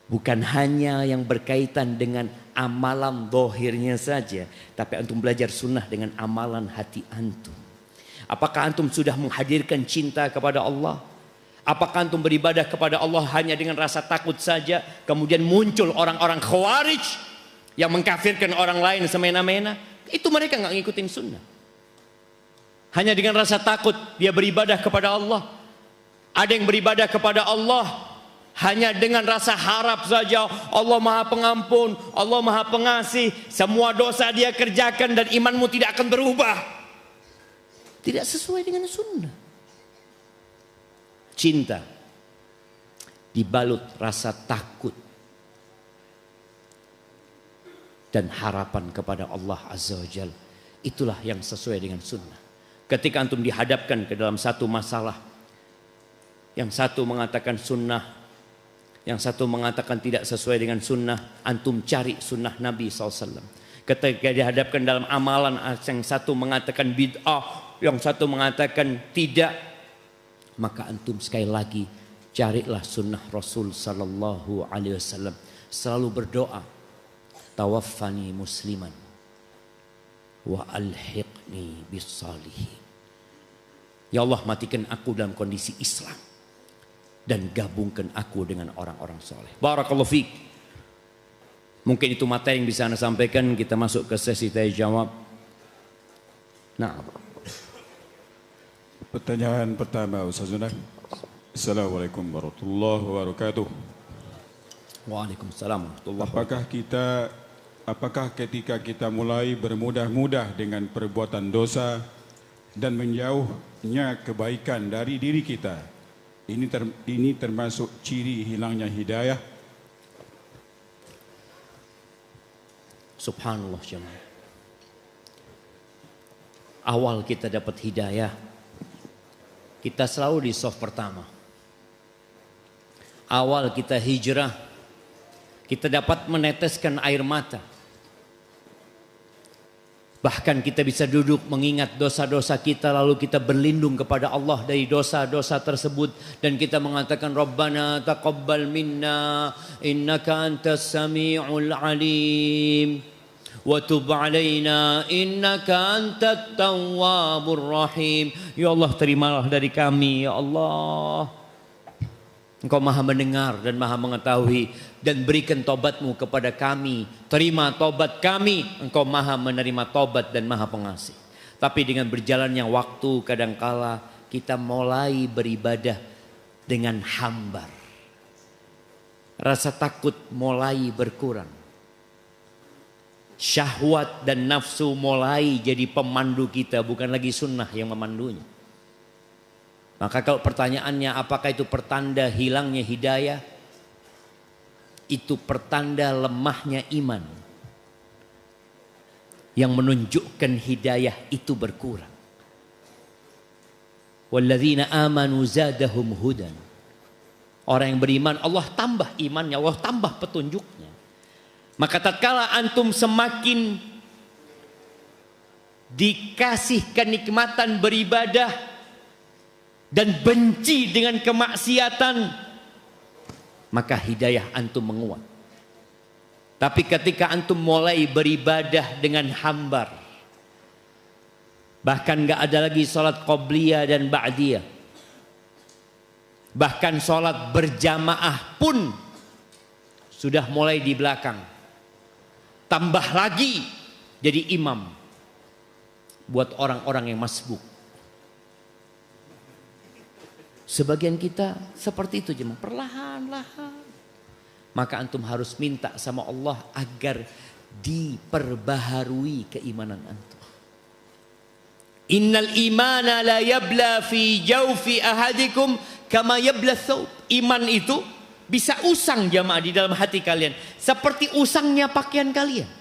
Bukan hanya yang berkaitan dengan amalan dohirnya saja. Tapi antum belajar sunnah dengan amalan hati antum. Apakah antum sudah menghadirkan cinta kepada Allah? Apakah antum beribadah kepada Allah hanya dengan rasa takut saja? Kemudian muncul orang-orang khawarij yang mengkafirkan orang lain semena-mena. Itu mereka nggak ngikutin sunnah. Hanya dengan rasa takut dia beribadah kepada Allah. Ada yang beribadah kepada Allah hanya dengan rasa harap saja. Allah Maha Pengampun, Allah Maha Pengasih. Semua dosa dia kerjakan dan imanmu tidak akan berubah. Tidak sesuai dengan sunnah. Cinta dibalut rasa takut dan harapan kepada Allah Azza wa Jalla. Itulah yang sesuai dengan sunnah. Ketika antum dihadapkan ke dalam satu masalah, yang satu mengatakan sunnah, yang satu mengatakan tidak sesuai dengan sunnah, antum cari sunnah Nabi SAW. Ketika dihadapkan dalam amalan, yang satu mengatakan bid'ah, yang satu mengatakan tidak, maka antum sekali lagi carilah sunnah Rasul Sallallahu Alaihi Wasallam. Selalu berdoa, tawaffani musliman wa alhiqni bis salihin. Ya Allah, matikan aku dalam kondisi Islam dan gabungkan aku dengan orang-orang soleh. Barakallahu fiik. Mungkin itu materi yang bisa Anda sampaikan. Kita masuk ke sesi tanya jawab. Nah, pertanyaan pertama Ustaz Zunak. Assalamualaikum warahmatullahi wabarakatuh. Waalaikumsalam warahmatullahi wabarakatuh. Apakah ketika kita mulai bermudah-mudah dengan perbuatan dosa dan menjauhnya kebaikan dari diri kita, ini termasuk ciri hilangnya hidayah? Subhanallah jemaah. Awal kita dapat hidayah, kita selalu di soft pertama. Awal kita hijrah, kita dapat meneteskan air mata. Bahkan kita bisa duduk mengingat dosa-dosa kita, lalu kita berlindung kepada Allah dari dosa-dosa tersebut, dan kita mengatakan Rabbana taqabbal minna innaka antas sami'ul alim wa tub alaina innaka antat tawwabur rahim. Ya Allah, terimalah dari kami ya Allah. Engkau maha mendengar dan maha mengetahui, dan berikan tobatmu kepada kami. Terima tobat kami, engkau maha menerima tobat dan maha pengasih. Tapi dengan berjalannya waktu, kadangkala kita mulai beribadah dengan hambar. Rasa takut mulai berkurang. Syahwat dan nafsu mulai jadi pemandu kita, bukan lagi sunnah yang memandunya. Maka kalau pertanyaannya apakah itu pertanda hilangnya hidayah? Itu pertanda lemahnya iman. Yang menunjukkan hidayah itu berkurang. Walladzina amanu zadahum hudan. Orang yang beriman Allah tambah imannya, Allah tambah petunjuknya. Maka tatkala antum semakin dikasih kenikmatan beribadah dan benci dengan kemaksiatan, maka hidayah antum menguat. Tapi ketika antum mulai beribadah dengan hambar, bahkan gak ada lagi sholat qobliyah dan ba'diyah, bahkan sholat berjamaah pun sudah mulai di belakang, tambah lagi jadi imam buat orang-orang yang masbuk. Sebagian kita seperti itu jemaah, perlahan-lahan. Maka antum harus minta sama Allah agar diperbaharui keimanan antum. Innal imana la yabla fi jawfi ahadikum kama yabla thawb. Iman itu bisa usang jemaah di dalam hati kalian, seperti usangnya pakaian kalian.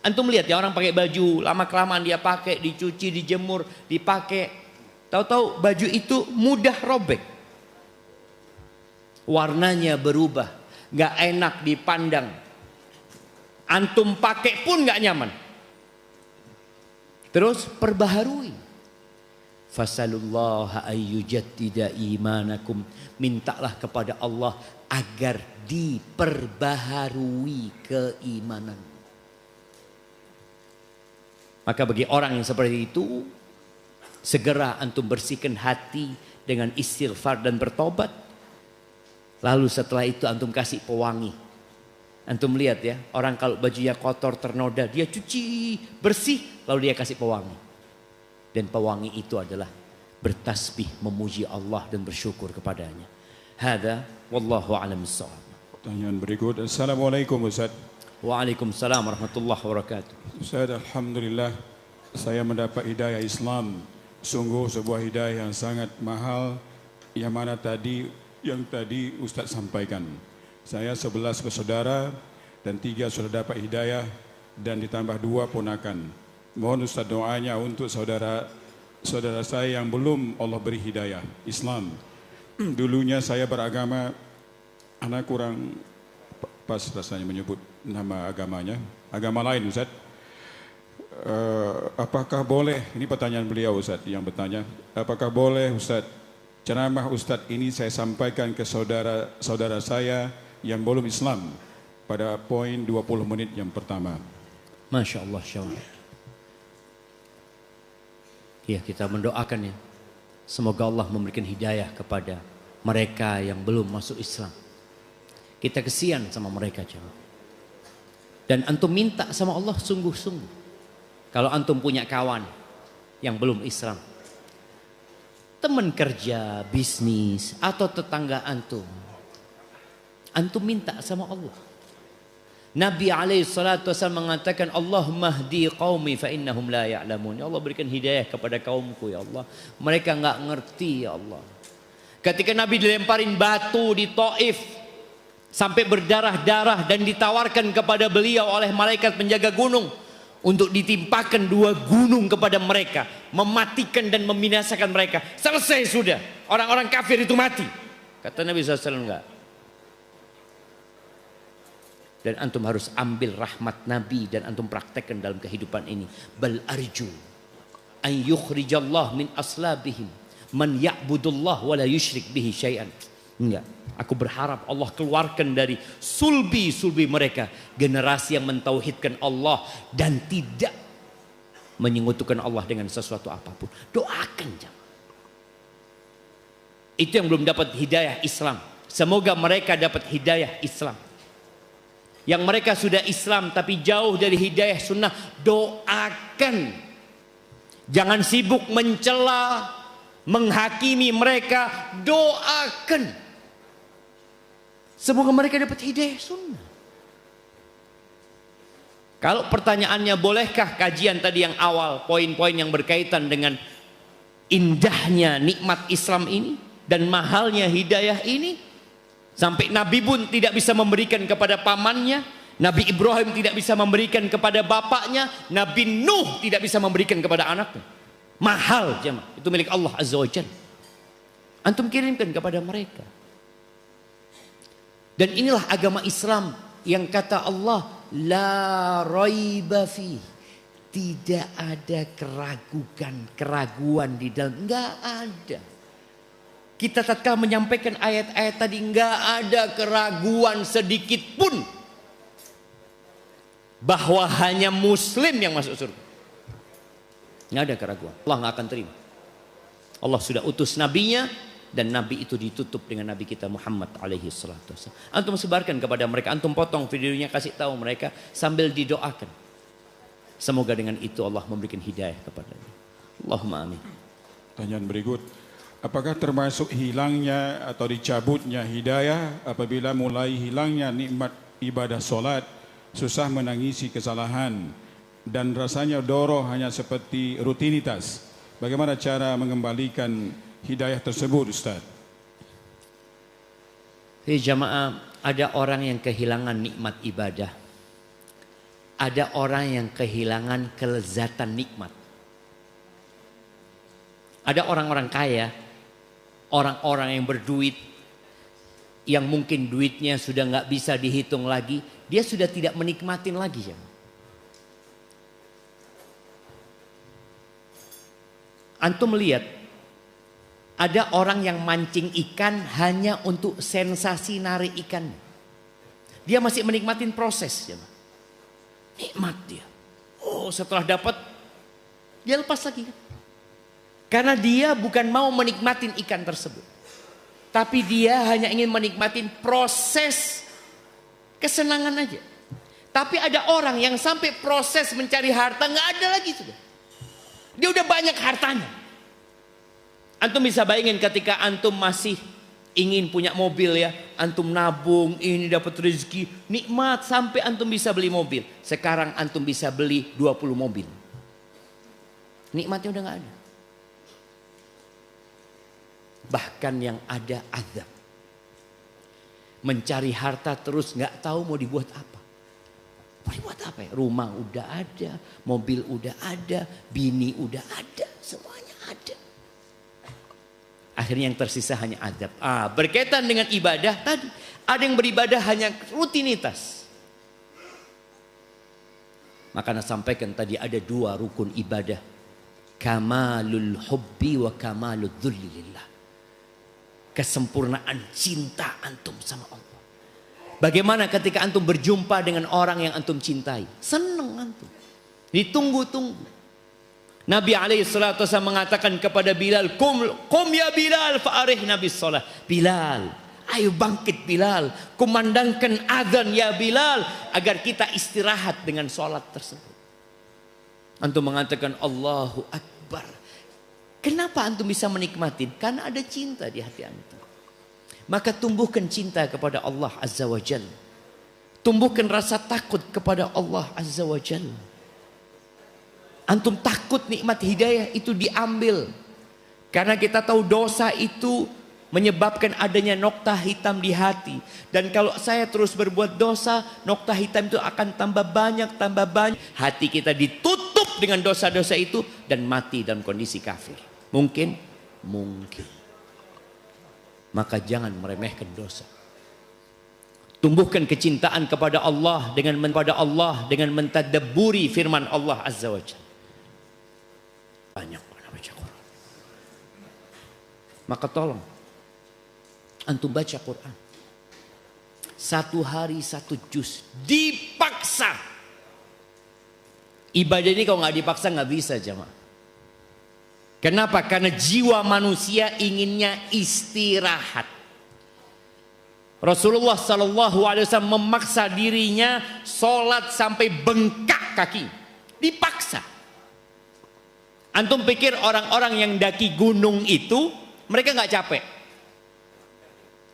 Antum lihat ya, orang pakai baju lama-kelamaan dia pakai, dicuci, dijemur, dipakai. Tahu-tahu baju itu mudah robek. Warnanya berubah, gak enak dipandang. Antum pakai pun gak nyaman. Terus perbaharui. Fasalullaha ayyujaddida imanakum. Mintalah kepada Allah agar diperbaharui keimanan. Maka bagi orang yang seperti itu, segera antum bersihkan hati dengan istighfar dan bertobat. Lalu setelah itu antum kasih pewangi. Antum lihat ya, orang kalau bajunya kotor ternoda, dia cuci bersih, lalu dia kasih pewangi. Dan pewangi itu adalah bertasbih, memuji Allah dan bersyukur kepadanya. Hada wallahu a'lam bissawab. Pertanyaan berikut. Assalamualaikum Ustaz. Waalaikumsalam warahmatullahi wabarakatuh. Ustaz, alhamdulillah saya mendapat hidayah Islam. Sungguh sebuah hidayah yang sangat mahal, yang mana tadi Ustaz sampaikan. Saya 11 bersaudara dan 3 sudah dapat hidayah dan ditambah 2 ponakan. Mohon Ustaz doanya untuk saudara saya yang belum Allah beri hidayah Islam. Dulunya saya beragama, anak kurang pas rasanya menyebut nama agamanya, agama lain Ustaz. Apakah boleh, ini pertanyaan beliau Ustaz yang bertanya, apakah boleh Ustaz ceramah Ustaz ini saya sampaikan ke saudara saya yang belum Islam pada poin 20 menit yang pertama. Masya Allah, syawal. Ya, kita mendoakan ya, semoga Allah memberikan hidayah kepada mereka yang belum masuk Islam. Kita kesian sama mereka jemaah. Dan antum minta sama Allah sungguh-sungguh. Kalau antum punya kawan yang belum Islam, teman kerja, bisnis, atau tetangga antum minta sama Allah. Nabi SAW mengatakan, Allahumma hdi qaumi fa innahum la ya'lamun. Ya Allah, berikan hidayah kepada kaumku ya Allah. Mereka enggak ngerti ya Allah. Ketika Nabi dilemparin batu di Taif sampai berdarah-darah dan ditawarkan kepada beliau oleh malaikat penjaga gunung untuk ditimpakan 2 gunung kepada mereka, mematikan dan membinasakan mereka. Selesai sudah, orang-orang kafir itu mati. Kata Nabi SAW, enggak. Dan antum harus ambil rahmat Nabi dan antum praktekkan dalam kehidupan ini. Bal arju an yukhrijallah min aslabihim man ya'budullah wa la yusyrik bihi syai'an. Enggak, aku berharap Allah keluarkan dari sulbi-sulbi mereka generasi yang mentauhidkan Allah dan tidak menyekutukan Allah dengan sesuatu apapun. Doakan jemaah. Itu yang belum dapat hidayah Islam. Semoga mereka dapat hidayah Islam. Yang mereka sudah Islam tapi jauh dari hidayah sunnah, doakan. Jangan sibuk mencela, menghakimi mereka, doakan. Semoga mereka dapat hidayah sunnah. Kalau pertanyaannya bolehkah kajian tadi yang awal, poin-poin yang berkaitan dengan indahnya nikmat Islam ini dan mahalnya hidayah ini, sampai Nabi pun tidak bisa memberikan kepada pamannya, Nabi Ibrahim tidak bisa memberikan kepada bapaknya, Nabi Nuh tidak bisa memberikan kepada anaknya. Mahal jemaah, itu milik Allah Azza wa Jalla. Antum kirimkan kepada mereka. Dan inilah agama Islam yang kata Allah, la raiba fi, tidak ada keraguan di dalam, enggak ada. Kita tatkala menyampaikan ayat-ayat tadi, enggak ada keraguan sedikit pun bahwa hanya muslim yang masuk surga. Enggak ada keraguan. Allah enggak akan terima. Allah sudah utus nabinya, dan nabi itu ditutup dengan nabi kita Muhammad alaihi salatu wasallam. Antum sebarkan kepada mereka, antum potong videonya, kasih tahu mereka sambil didoakan. Semoga dengan itu Allah memberikan hidayah kepadanya. Allahumma amin. Pertanyaan berikut, apakah termasuk hilangnya atau dicabutnya hidayah apabila mulai hilangnya nikmat ibadah solat, susah menangisi kesalahan, dan rasanya doroh hanya seperti rutinitas? Bagaimana cara mengembalikan hidayah tersebut, Ustaz? Jamaah, ada orang yang kehilangan nikmat ibadah. Ada orang yang kehilangan kelezatan nikmat. Ada orang-orang kaya, orang-orang yang berduit, yang mungkin duitnya sudah nggak bisa dihitung lagi, dia sudah tidak menikmatin lagi. Antum melihat, ada orang yang mancing ikan hanya untuk sensasi narik ikan. Dia masih menikmatin proses. Nikmat dia. Oh, setelah dapat, dia lepas lagi. Karena dia bukan mau menikmatin ikan tersebut. Tapi dia hanya ingin menikmatin proses kesenangan aja. Tapi ada orang yang sampai proses mencari harta nggak ada lagi sudah. Dia udah banyak hartanya. Antum bisa bayangin ketika antum masih ingin punya mobil ya, antum nabung, ini dapat rezeki, nikmat sampai antum bisa beli mobil. Sekarang antum bisa beli 20 mobil. Nikmatnya udah nggak ada. Bahkan yang ada azab. Mencari harta terus nggak tahu mau dibuat apa. Mau dibuat apa ya? Rumah udah ada, mobil udah ada, bini udah ada, semuanya ada. Akhirnya yang tersisa hanya azab. Berkaitan dengan ibadah tadi, ada yang beribadah hanya rutinitas. Maka Anda sampaikan tadi ada 2 rukun ibadah. Kamalul hubbi wa kamalul dhulli lillah. Kesempurnaan cinta antum sama Allah. Bagaimana ketika antum berjumpa dengan orang yang antum cintai? Senang antum. Ditunggu-tunggu. Nabi alaihissalatu wasallam mengatakan kepada Bilal, Qum ya Bilal fa'arih Nabi sholat. Bilal, ayo bangkit Bilal, kumandangkan azan ya Bilal, agar kita istirahat dengan sholat tersebut. Antum mengatakan Allahu Akbar. Kenapa antum bisa menikmati? Karena ada cinta di hati antum. Maka tumbuhkan cinta kepada Allah Azza wa Jalla. Tumbuhkan rasa takut kepada Allah Azza wa Jalla. Antum takut nikmat hidayah itu diambil. Karena kita tahu dosa itu menyebabkan adanya nokta hitam di hati. Dan kalau saya terus berbuat dosa, nokta hitam itu akan tambah banyak, tambah banyak. Hati kita ditutup dengan dosa-dosa itu dan mati dalam kondisi kafir. Mungkin? Mungkin. Maka jangan meremehkan dosa. Tumbuhkan kecintaan kepada Allah dengan mentadabburi firman Allah Azza wa Jalla. Banyak baca Quran. Maka tolong antum baca Quran. 1 hari 1 juz. Dipaksa. Ibadah ini kalau nggak dipaksa nggak bisa jemaah. Kenapa? Karena jiwa manusia inginnya istirahat. Rasulullah SAW memaksa dirinya sholat sampai bengkak kaki. Dipaksa. Antum pikir orang-orang yang daki gunung itu mereka nggak capek?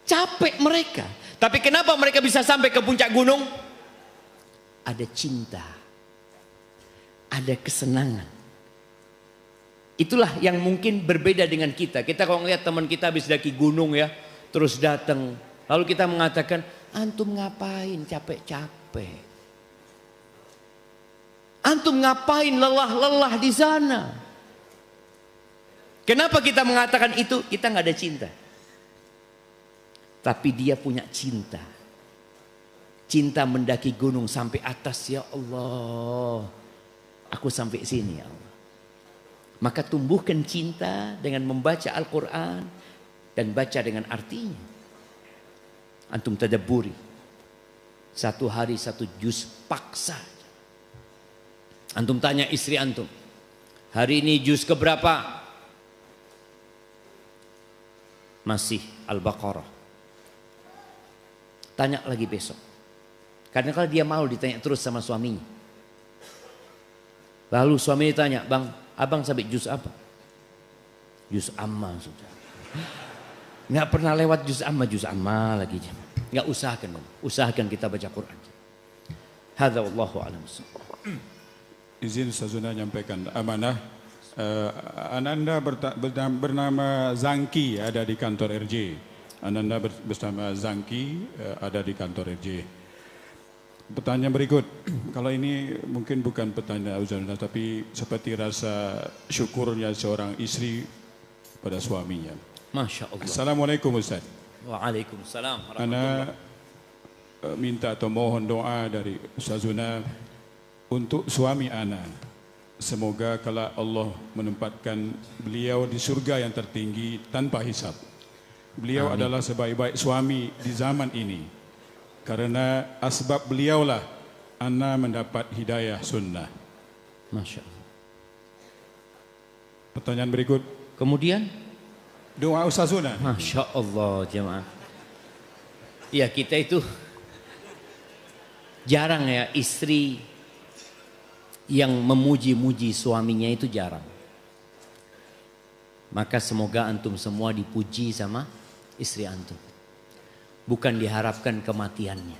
Capek mereka. Tapi kenapa mereka bisa sampai ke puncak gunung? Ada cinta, ada kesenangan. Itulah yang mungkin berbeda dengan kita. Kita kalau ngeliat teman kita habis daki gunung ya, terus datang, lalu kita mengatakan, antum ngapain capek-capek? Antum ngapain lelah-lelah di sana? Kenapa kita mengatakan itu? Kita nggak ada cinta. Tapi dia punya cinta. Cinta mendaki gunung sampai atas, ya Allah. Aku sampai sini ya Allah. Maka tumbuhkan cinta dengan membaca Al-Quran dan baca dengan artinya. Antum tadabburi. Satu hari satu juz paksa. Antum tanya istri antum, hari ini juz keberapa? Masih Al-Baqarah. Tanya lagi besok. Karena kalau dia malu ditanya terus sama suaminya. Lalu suaminya tanya, bang, abang sampai juz apa? Juz amma sudah. Nggak pernah lewat juz amma lagi. Nggak usahakan kita baca Quran. Hadza wallahu a'lam. Izin Ustazuna nyampaikan amanah. Ananda bernama Zangki ada di kantor RJ. Ananda bersama Zangki ada di kantor RJ. Pertanyaan berikut, kalau ini mungkin bukan pertanyaan Ustazuna, tapi seperti rasa syukurnya seorang istri pada suaminya. Masya Allah. Assalamualaikum Ustaz. Waalaikumsalam. Ana minta atau mohon doa dari Ustazuna untuk suami ana. Semoga kalau Allah menempatkan beliau di surga yang tertinggi tanpa hisab. Beliau Amin. adalah sebaik-baik suami di zaman ini. Karena asbab beliaulah ana mendapat hidayah sunnah. Masya Allah. Pertanyaan berikut. Kemudian? Doa Ustazuna. Masya Allah jemaah. Ya kita itu jarang ya istri yang memuji-muji suaminya itu jarang. Maka semoga antum semua dipuji sama istri antum. Bukan diharapkan kematiannya.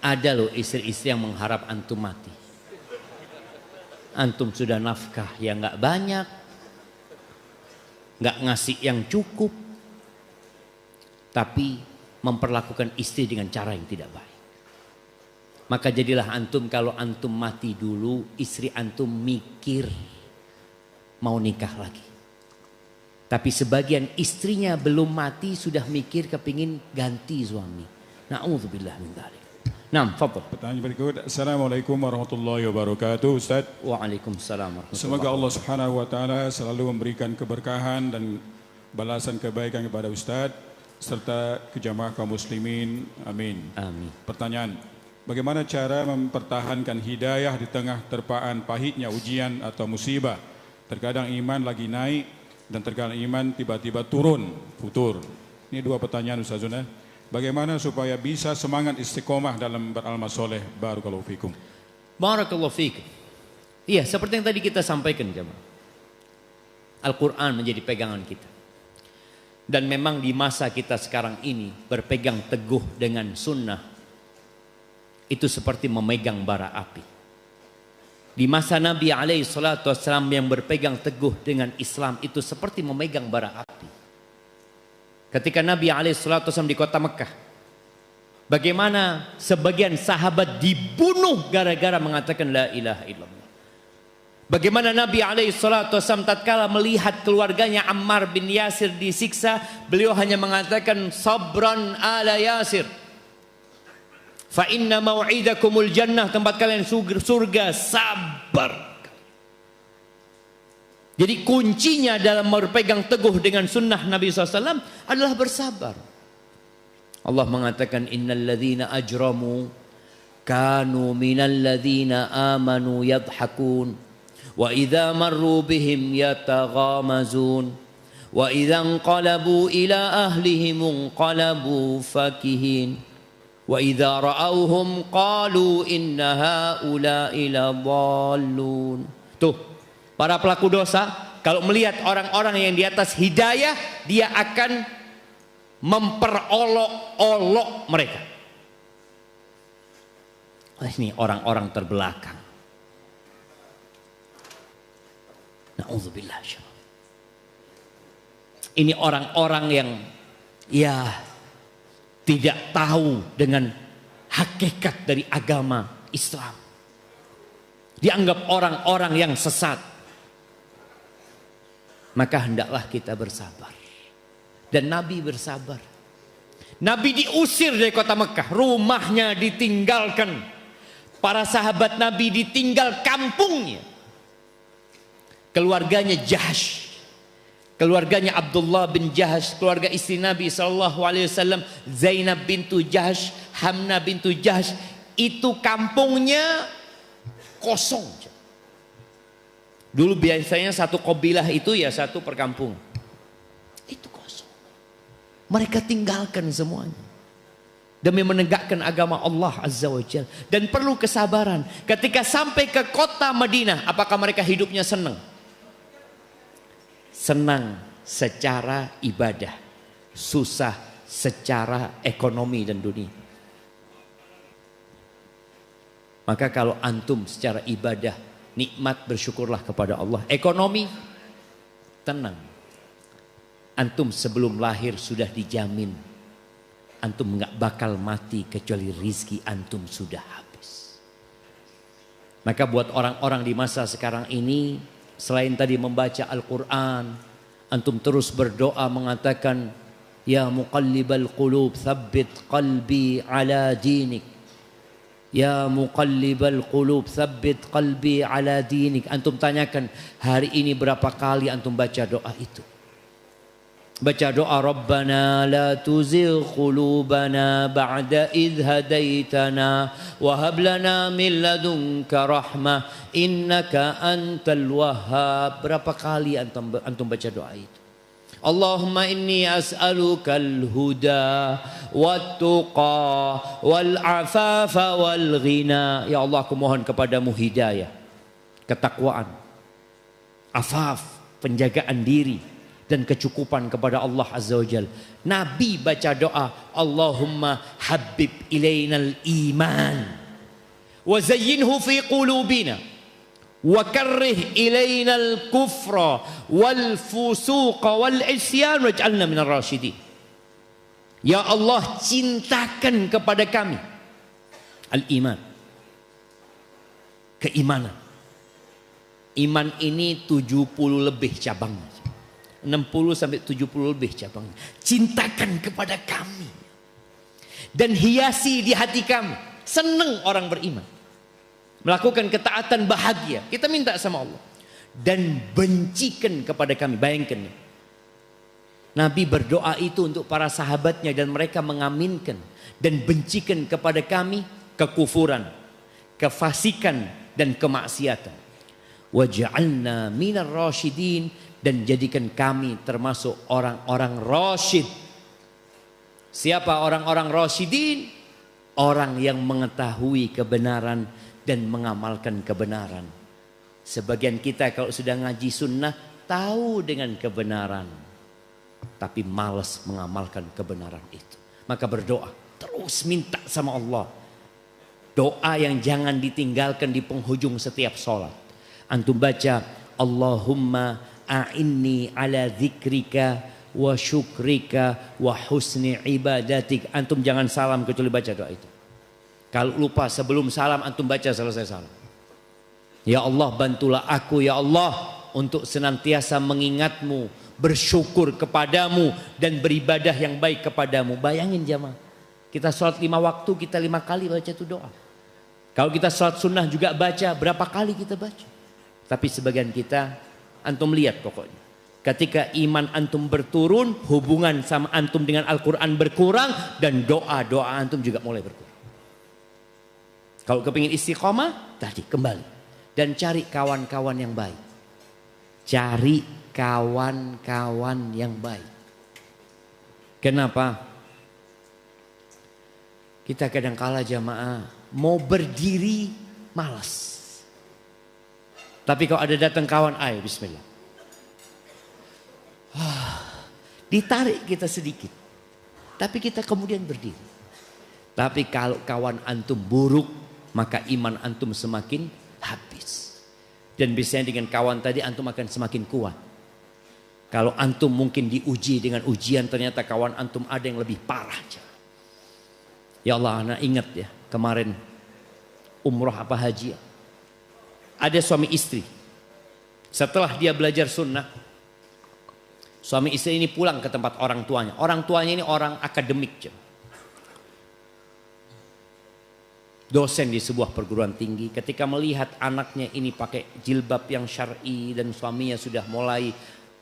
Ada loh istri-istri yang mengharap antum mati. Antum sudah nafkah yang nggak banyak, nggak ngasih yang cukup, tapi memperlakukan istri dengan cara yang tidak baik. Maka jadilah antum kalau antum mati dulu, istri antum mikir mau nikah lagi. Tapi sebagian istrinya belum mati sudah mikir kepingin ganti suami. Na'udzubillah min dzalik. Naam, fadhal. Pertanyaan berikut. Assalamualaikum warahmatullahi wabarakatuh Ustaz. Waalaikumsalam warahmatullahi Semoga Allah Subhanahu wa taala selalu memberikan keberkahan dan balasan kebaikan kepada Ustaz serta kejamaah kaum muslimin. Amin. Amin. Pertanyaan, bagaimana cara mempertahankan hidayah di tengah terpaan pahitnya ujian atau musibah? Terkadang iman lagi naik dan terkadang iman tiba-tiba turun, futur. Ini dua pertanyaan Ustazuna. Bagaimana supaya bisa semangat istiqomah dalam beramal soleh? Barakallahu fikum. Barakallahu fikum. Iya, seperti yang tadi kita sampaikan jemaah. Al-Quran menjadi pegangan kita. Dan memang di masa kita sekarang ini berpegang teguh dengan sunnah itu seperti memegang bara api. Di masa Nabi SAW yang berpegang teguh dengan Islam itu seperti memegang bara api. Ketika Nabi SAW di kota Mekah, bagaimana sebagian sahabat dibunuh gara-gara mengatakan la ilaha illallah. Bagaimana Nabi SAW tatkala melihat keluarganya Ammar bin Yasir disiksa, beliau hanya mengatakan sabran ala Yasir. Fa inna mau'idakumul jannah, tempat kalian surga, sabar. Jadi kuncinya dalam berpegang teguh dengan sunnah Nabi SAW adalah bersabar. Allah mengatakan innal ladzina ajramu kanu minal ladzina amanu yadhakun wa idza marru bihim yataghamazun wa idza anqalabu ila ahlihim anqalabu fakihin wa idza ra'awhum qalu inna haula'i ladallun. Tuh, para pelaku dosa kalau melihat orang-orang yang di atas hidayah, dia akan memperolok-olok mereka. Ini orang-orang terbelakang. Na'udzubillah. Ini orang-orang yang ya tidak tahu dengan hakikat dari agama Islam. Dianggap orang-orang yang sesat. Maka hendaklah kita bersabar. Dan Nabi bersabar. Nabi diusir dari kota Mekah, rumahnya ditinggalkan. Para sahabat Nabi ditinggal kampungnya. Keluarganya Jahash, keluarganya Abdullah bin Jahash, keluarga istri Nabi SAW, Zainab bintu Jahash, Hamna bintu Jahash, itu kampungnya kosong. Dulu biasanya satu kabilah itu ya satu perkampungan. Itu kosong. Mereka tinggalkan semuanya demi menegakkan agama Allah Azza wa Jalla. Dan perlu kesabaran. Ketika sampai ke kota Madinah, apakah mereka hidupnya senang? Senang secara ibadah, susah secara ekonomi dan dunia. Maka kalau antum secara ibadah nikmat, bersyukurlah kepada Allah. Ekonomi tenang. Antum sebelum lahir sudah dijamin antum nggak bakal mati kecuali rizki antum sudah habis. Maka buat orang-orang di masa sekarang ini, selain tadi membaca Al-Quran, antum terus berdoa mengatakan, Ya muqallibal qulub, thabbit qalbi ala dinik. Ya muqallibal qulub, thabbit qalbi ala dinik. Antum tanyakan, hari ini berapa kali antum baca doa itu? Baca doa Rabbana la tuzigh qulubana ba'da idh hadaitana wa hab lana min ladunka rahmah innaka antal wahhab. Berapa kali antum baca doa itu? Allahumma inni as'aluka al-huda wat-tuqa wal-afafa wal-ghina. Ya Allah, aku mohon kepadamu hidayah, ketakwaan, afaf, penjagaan diri, dan kecukupan kepada Allah Azza wa Jal. Nabi baca doa, Allahumma habib ilainal iman wa zayyinhu fi qulubina wa karrih ilainal kufra wal fusuqa wal isyan waj'alna minar rasyidin. Ya Allah, cintakan kepada kami al-iman, keimanan. Iman ini 70 lebih cabangnya, 60 sampai 70 lebih cabangnya. Cintakan kepada kami dan hiasi di hati kami. Senang orang beriman, melakukan ketaatan, bahagia. Kita minta sama Allah. Dan bencikan kepada kami. Bayangkan, Nabi berdoa itu untuk para sahabatnya dan mereka mengaminkan. Dan bencikan kepada kami kekufuran, kefasikan, dan kemaksiatan. Waj'alna minar rasyidin, dan jadikan kami termasuk orang-orang rasyid. Siapa orang-orang rasyidin? Orang yang mengetahui kebenaran dan mengamalkan kebenaran. Sebagian kita kalau sudah ngaji sunnah tahu dengan kebenaran, tapi malas mengamalkan kebenaran itu. Maka berdoa, terus minta sama Allah. Doa yang jangan ditinggalkan di penghujung setiap sholat. Antum baca, Allahumma a'inni ala dzikrika wa syukrika wa husni ibadatik. Antum jangan salam kecuali baca doa itu. Kalau lupa sebelum salam antum baca selesai salam. Ya Allah, bantulah aku ya Allah untuk senantiasa mengingatmu, bersyukur kepadamu, dan beribadah yang baik kepadamu. Bayangin jamaah, kita sholat 5 waktu, kita 5 kali baca itu doa. Kalau kita sholat sunnah juga baca, berapa kali kita baca. Tapi sebagian kita, antum lihat pokoknya, ketika iman antum berturun, hubungan sama antum dengan Al-Quran berkurang, dan doa-doa antum juga mulai berkurang. Kalau kepingin istiqomah, tadi kembali. Dan cari kawan-kawan yang baik. Cari kawan-kawan yang baik. Kenapa? Kita kadang kala jamaah mau berdiri malas. Tapi kalau ada datang kawan, ayo bismillah. Ditarik kita sedikit. Tapi kita kemudian berdiri. Tapi kalau kawan antum buruk, maka iman antum semakin habis. Dan biasanya dengan kawan tadi antum akan semakin kuat. Kalau antum mungkin diuji dengan ujian, ternyata kawan antum ada yang lebih parah. Ya Allah, anak ingat ya, kemarin umroh apa haji. Ada suami istri. Setelah dia belajar sunnah, suami istri ini pulang ke tempat orang tuanya. Orang tuanya ini orang akademik. Dosen di sebuah perguruan tinggi. Ketika melihat anaknya ini pakai jilbab yang syar'i dan suaminya sudah mulai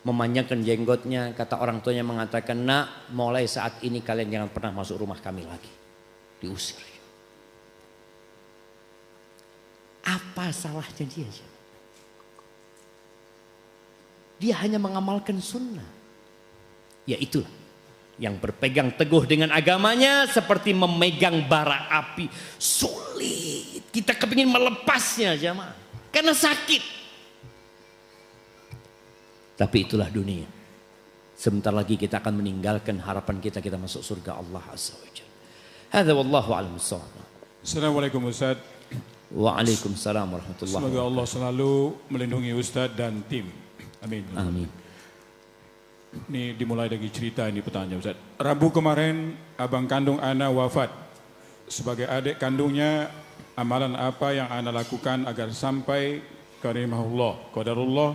memanjangkan jenggotnya, kata orang tuanya mengatakan, nak, mulai saat ini kalian jangan pernah masuk rumah kami lagi. Diusir. Apa salahnya dia? Dia hanya mengamalkan sunnah. Ya itulah. Yang berpegang teguh dengan agamanya seperti memegang bara api. Sulit. Kita kepingin melepasnya jamaah. Karena sakit. Tapi itulah dunia. Sebentar lagi kita akan meninggalkan harapan kita masuk surga Allah Azza wa Jalla. Hadza wallahu a'lam bissawab. Assalamualaikum Ustaz. Waalaikumsalam warahmatullahi wabarakatuh. Semoga Allah selalu melindungi Ustaz dan tim. Amin. Amin. Ini dimulai dari cerita ini pertanyaan Ustaz. Rabu kemarin abang kandung Ana wafat. Sebagai adik kandungnya, amalan apa yang Ana lakukan agar sampai ke rahimahullah, qadarullah.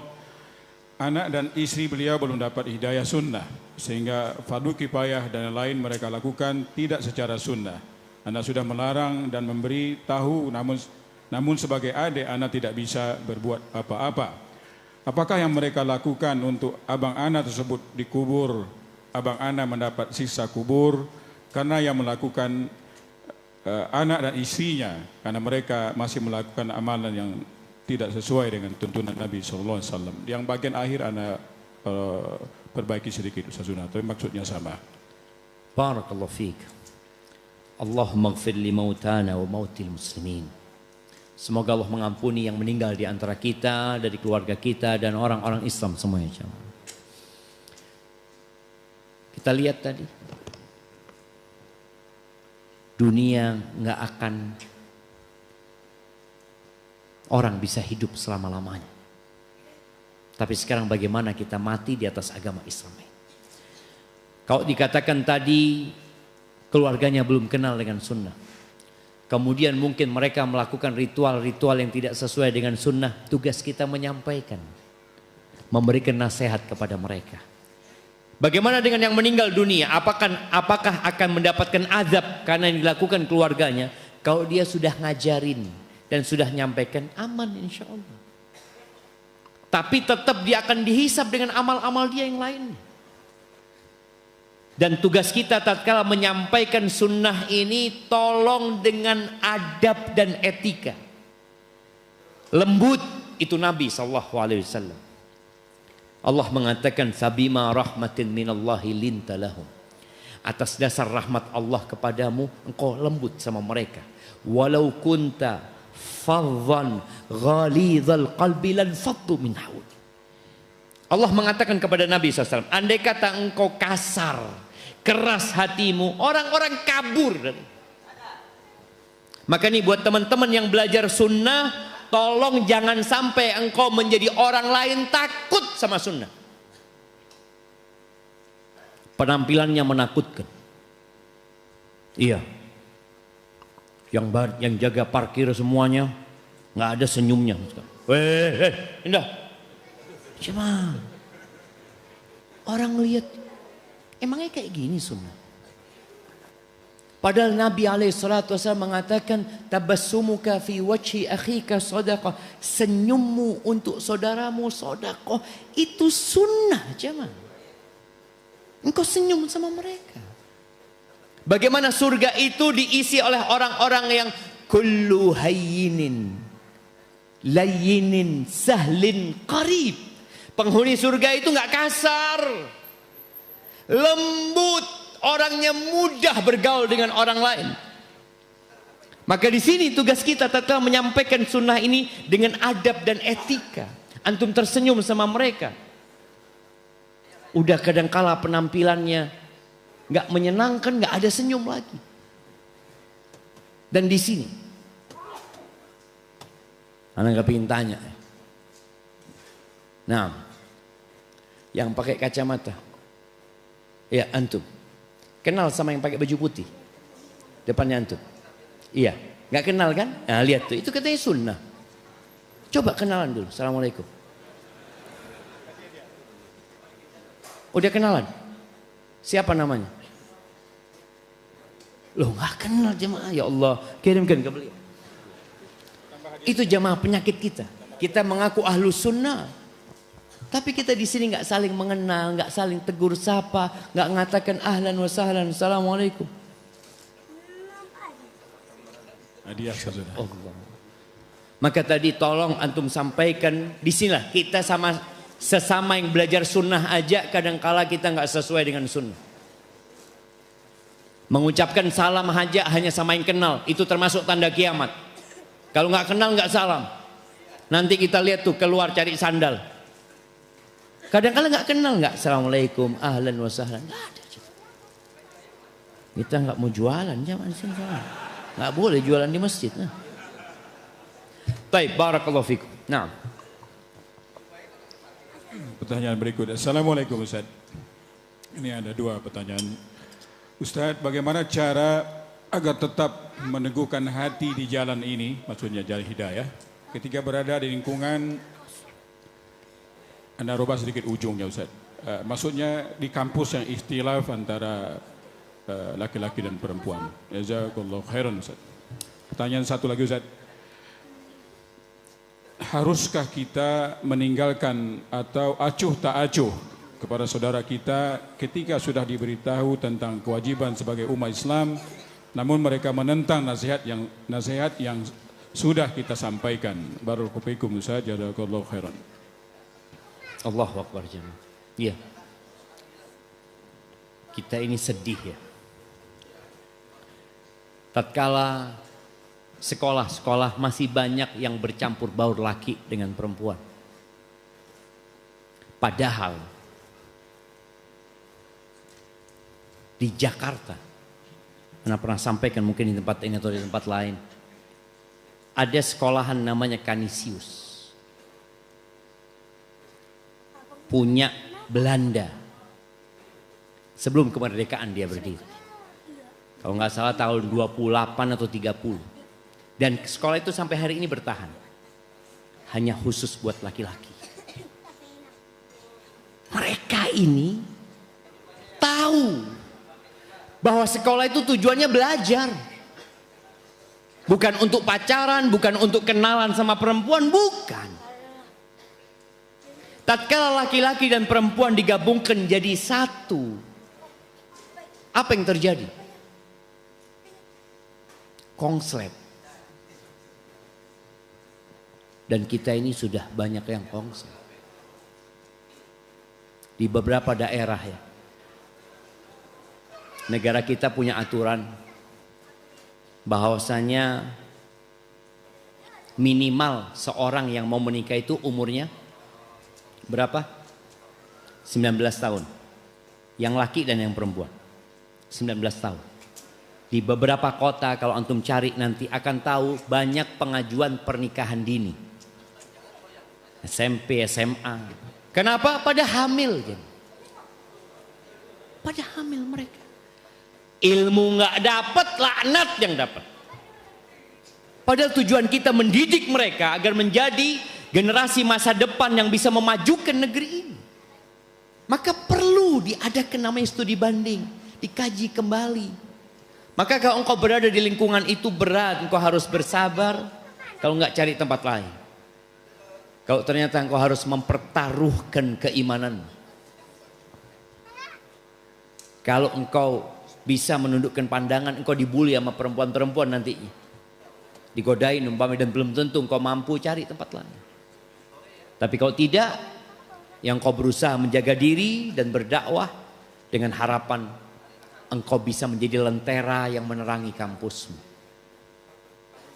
Anak dan istri beliau belum dapat hidayah sunnah, sehingga fardu kifayah dan lain mereka lakukan tidak secara sunnah. Ana sudah melarang dan memberi tahu, namun sebagai adik Ana tidak bisa berbuat apa-apa. Apakah yang mereka lakukan untuk abang Ana tersebut dikubur, abang Ana mendapat siksa kubur karena yang melakukan anak dan istrinya, karena mereka masih melakukan amalan yang tidak sesuai dengan tuntunan Nabi SAW. Yang bagian akhir Ana perbaiki sedikit Ustaz Sunat, tapi maksudnya sama. Barakallahu fiik. Allahumma ighfir li mautana wa mautil muslimin. Semoga Allah mengampuni yang meninggal di antara kita, dari keluarga kita dan orang-orang Islam semuanya. Kita lihat tadi, dunia nggak akan orang bisa hidup selama-lamanya. Tapi sekarang bagaimana kita mati di atas agama Islam? Kalau dikatakan tadi keluarganya belum kenal dengan sunnah, kemudian mungkin mereka melakukan ritual-ritual yang tidak sesuai dengan sunnah, tugas kita menyampaikan, memberikan nasihat kepada mereka. Bagaimana dengan yang meninggal dunia? Apakah akan mendapatkan azab karena yang dilakukan keluarganya? Kalau dia sudah ngajarin dan sudah nyampaikan, aman insya Allah. Tapi tetap dia akan dihisab dengan amal-amal dia yang lain. Dan tugas kita tatkala menyampaikan sunnah ini, tolong dengan adab dan etika. Lembut, itu Nabi SAW. Allah mengatakan, Fabima rahmatin minallahi linta lahum. Atas dasar rahmat Allah kepadamu, engkau lembut sama mereka. Walau kunta fadhan ghalidhal qalbi lan faddu min haud. Allah mengatakan kepada Nabi SAW, andai kata engkau kasar, keras hatimu, orang-orang kabur. Maka nih buat teman-teman yang belajar sunnah, tolong jangan sampai engkau menjadi orang lain takut sama sunnah. Penampilannya menakutkan. Iya. Yang jaga parkir semuanya nggak ada senyumnya. Indah. Cuma orang lihat, emangnya kayak gini sunnah? Padahal Nabi SAW mengatakan, tabassumuka fi wajhi akhika sadaqah. Senyummu untuk saudaramu sedekah. Itu sunnah jemaah. Engkau senyum sama mereka. Bagaimana surga itu diisi oleh orang-orang yang kullu hayyinin layyinin sahlin qarib. Penghuni surga itu nggak kasar, lembut, orangnya mudah bergaul dengan orang lain. Maka di sini tugas kita tatkala menyampaikan sunnah ini dengan adab dan etika. Antum tersenyum sama mereka. Udah kadangkala penampilannya nggak menyenangkan, nggak ada senyum lagi. Dan di sini, anak nggak pengen tanya. Nah, yang pakai kacamata, ya antum kenal sama yang pakai baju putih depannya antum? Iya, nggak kenal kan? Nah lihat tuh, itu katanya sunnah. Coba kenalan dulu. Assalamualaikum. Udah kenalan? Siapa namanya? Loh nggak kenal jemaah, ya Allah, kirimkan ke beliau. Itu jemaah penyakit kita. Kita mengaku ahlus sunnah, tapi kita di sini nggak saling mengenal, nggak saling tegur sapa, nggak mengatakan ahlan wa sahlan, assalamualaikum. Hadiah saja. Allah. Maka tadi tolong antum sampaikan di sinilah kita sama sesama yang belajar sunnah aja kadangkala kita nggak sesuai dengan sunnah. Mengucapkan salam aja hanya sama yang kenal, itu termasuk tanda kiamat. Kalau nggak kenal nggak salam. Nanti kita lihat tuh keluar cari sandal. Kadang-kala nggak kenal nggak, assalamualaikum, ahlan wa sahlan, nggak ada. Kita nggak mau jualan, jangan sini. Nggak boleh jualan di masjid. Nah. Baik, barakallahu fikum. Nah. Pertanyaan berikut. Assalamualaikum Ustaz. Ini ada dua pertanyaan. Ustaz, bagaimana cara agar tetap meneguhkan hati di jalan ini, maksudnya jalan hidayah, ketika berada di lingkungan, Anda rubah sedikit ujungnya Ustaz. Maksudnya di kampus yang ikhtilaf antara laki-laki dan perempuan. Jazakallahu khairan Ustaz. Pertanyaan satu lagi Ustaz. Haruskah kita meninggalkan atau acuh tak acuh kepada saudara kita ketika sudah diberitahu tentang kewajiban sebagai umat Islam, namun mereka menentang nasihat yang sudah kita sampaikan. Barakallahu fikum Ustaz, jazakallahu khairan. Allahu akbar jemaah. Iya. Kita ini sedih ya. Tatkala sekolah-sekolah masih banyak yang bercampur baur laki dengan perempuan. Padahal di Jakarta, Anda pernah sampaikan mungkin di tempat ini atau di tempat lain, ada sekolahan namanya Canisius. Punya Belanda. Sebelum kemerdekaan dia berdiri. Kalau nggak salah tahun 28 atau 30. Dan sekolah itu sampai hari ini bertahan. Hanya khusus buat laki-laki. Mereka ini tahu bahwa sekolah itu tujuannya belajar. Bukan untuk pacaran, bukan untuk kenalan sama perempuan, bukan. Tatkala laki-laki dan perempuan digabungkan jadi satu, apa yang terjadi? Konslet. Dan kita ini sudah banyak yang konslet. Di beberapa daerah ya. Negara kita punya aturan bahwasanya minimal seorang yang mau menikah itu umurnya berapa? 19 tahun. Yang laki dan yang perempuan. 19 tahun. Di beberapa kota kalau antum cari nanti akan tahu banyak pengajuan pernikahan dini. SMP, SMA. Kenapa? Pada hamil. Pada hamil mereka. Ilmu nggak dapat, laknat yang dapat. Padahal tujuan kita mendidik mereka agar menjadi generasi masa depan yang bisa memajukan negeri ini. Maka perlu diadakan namanya studi banding, dikaji kembali. Maka kalau engkau berada di lingkungan itu berat, engkau harus bersabar. Kalau enggak cari tempat lain. Kalau ternyata engkau harus mempertaruhkan keimanan. Kalau engkau bisa menundukkan pandangan, engkau dibully sama perempuan-perempuan nantinya. Digodain umpamanya dan belum tentu engkau mampu, cari tempat lain. Tapi kalau tidak, yang engkau berusaha menjaga diri dan berdakwah dengan harapan engkau bisa menjadi lentera yang menerangi kampusmu.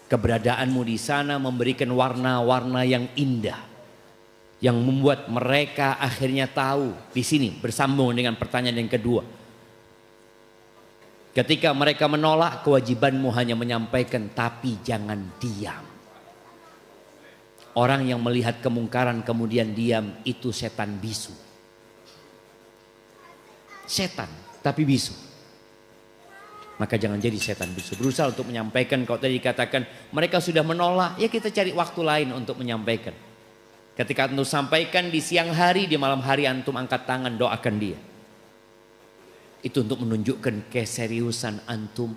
Keberadaanmu di sana memberikan warna-warna yang indah, yang membuat mereka akhirnya tahu. Di sini bersambung dengan pertanyaan yang kedua. Ketika mereka menolak, kewajibanmu hanya menyampaikan, tapi jangan diam. Orang yang melihat kemungkaran kemudian diam, itu setan bisu. Setan tapi bisu. Maka jangan jadi setan bisu. Berusaha untuk menyampaikan. Kalau tadi dikatakan mereka sudah menolak, ya kita cari waktu lain untuk menyampaikan. Ketika antum sampaikan di siang hari, di malam hari antum angkat tangan doakan dia. Itu untuk menunjukkan keseriusan antum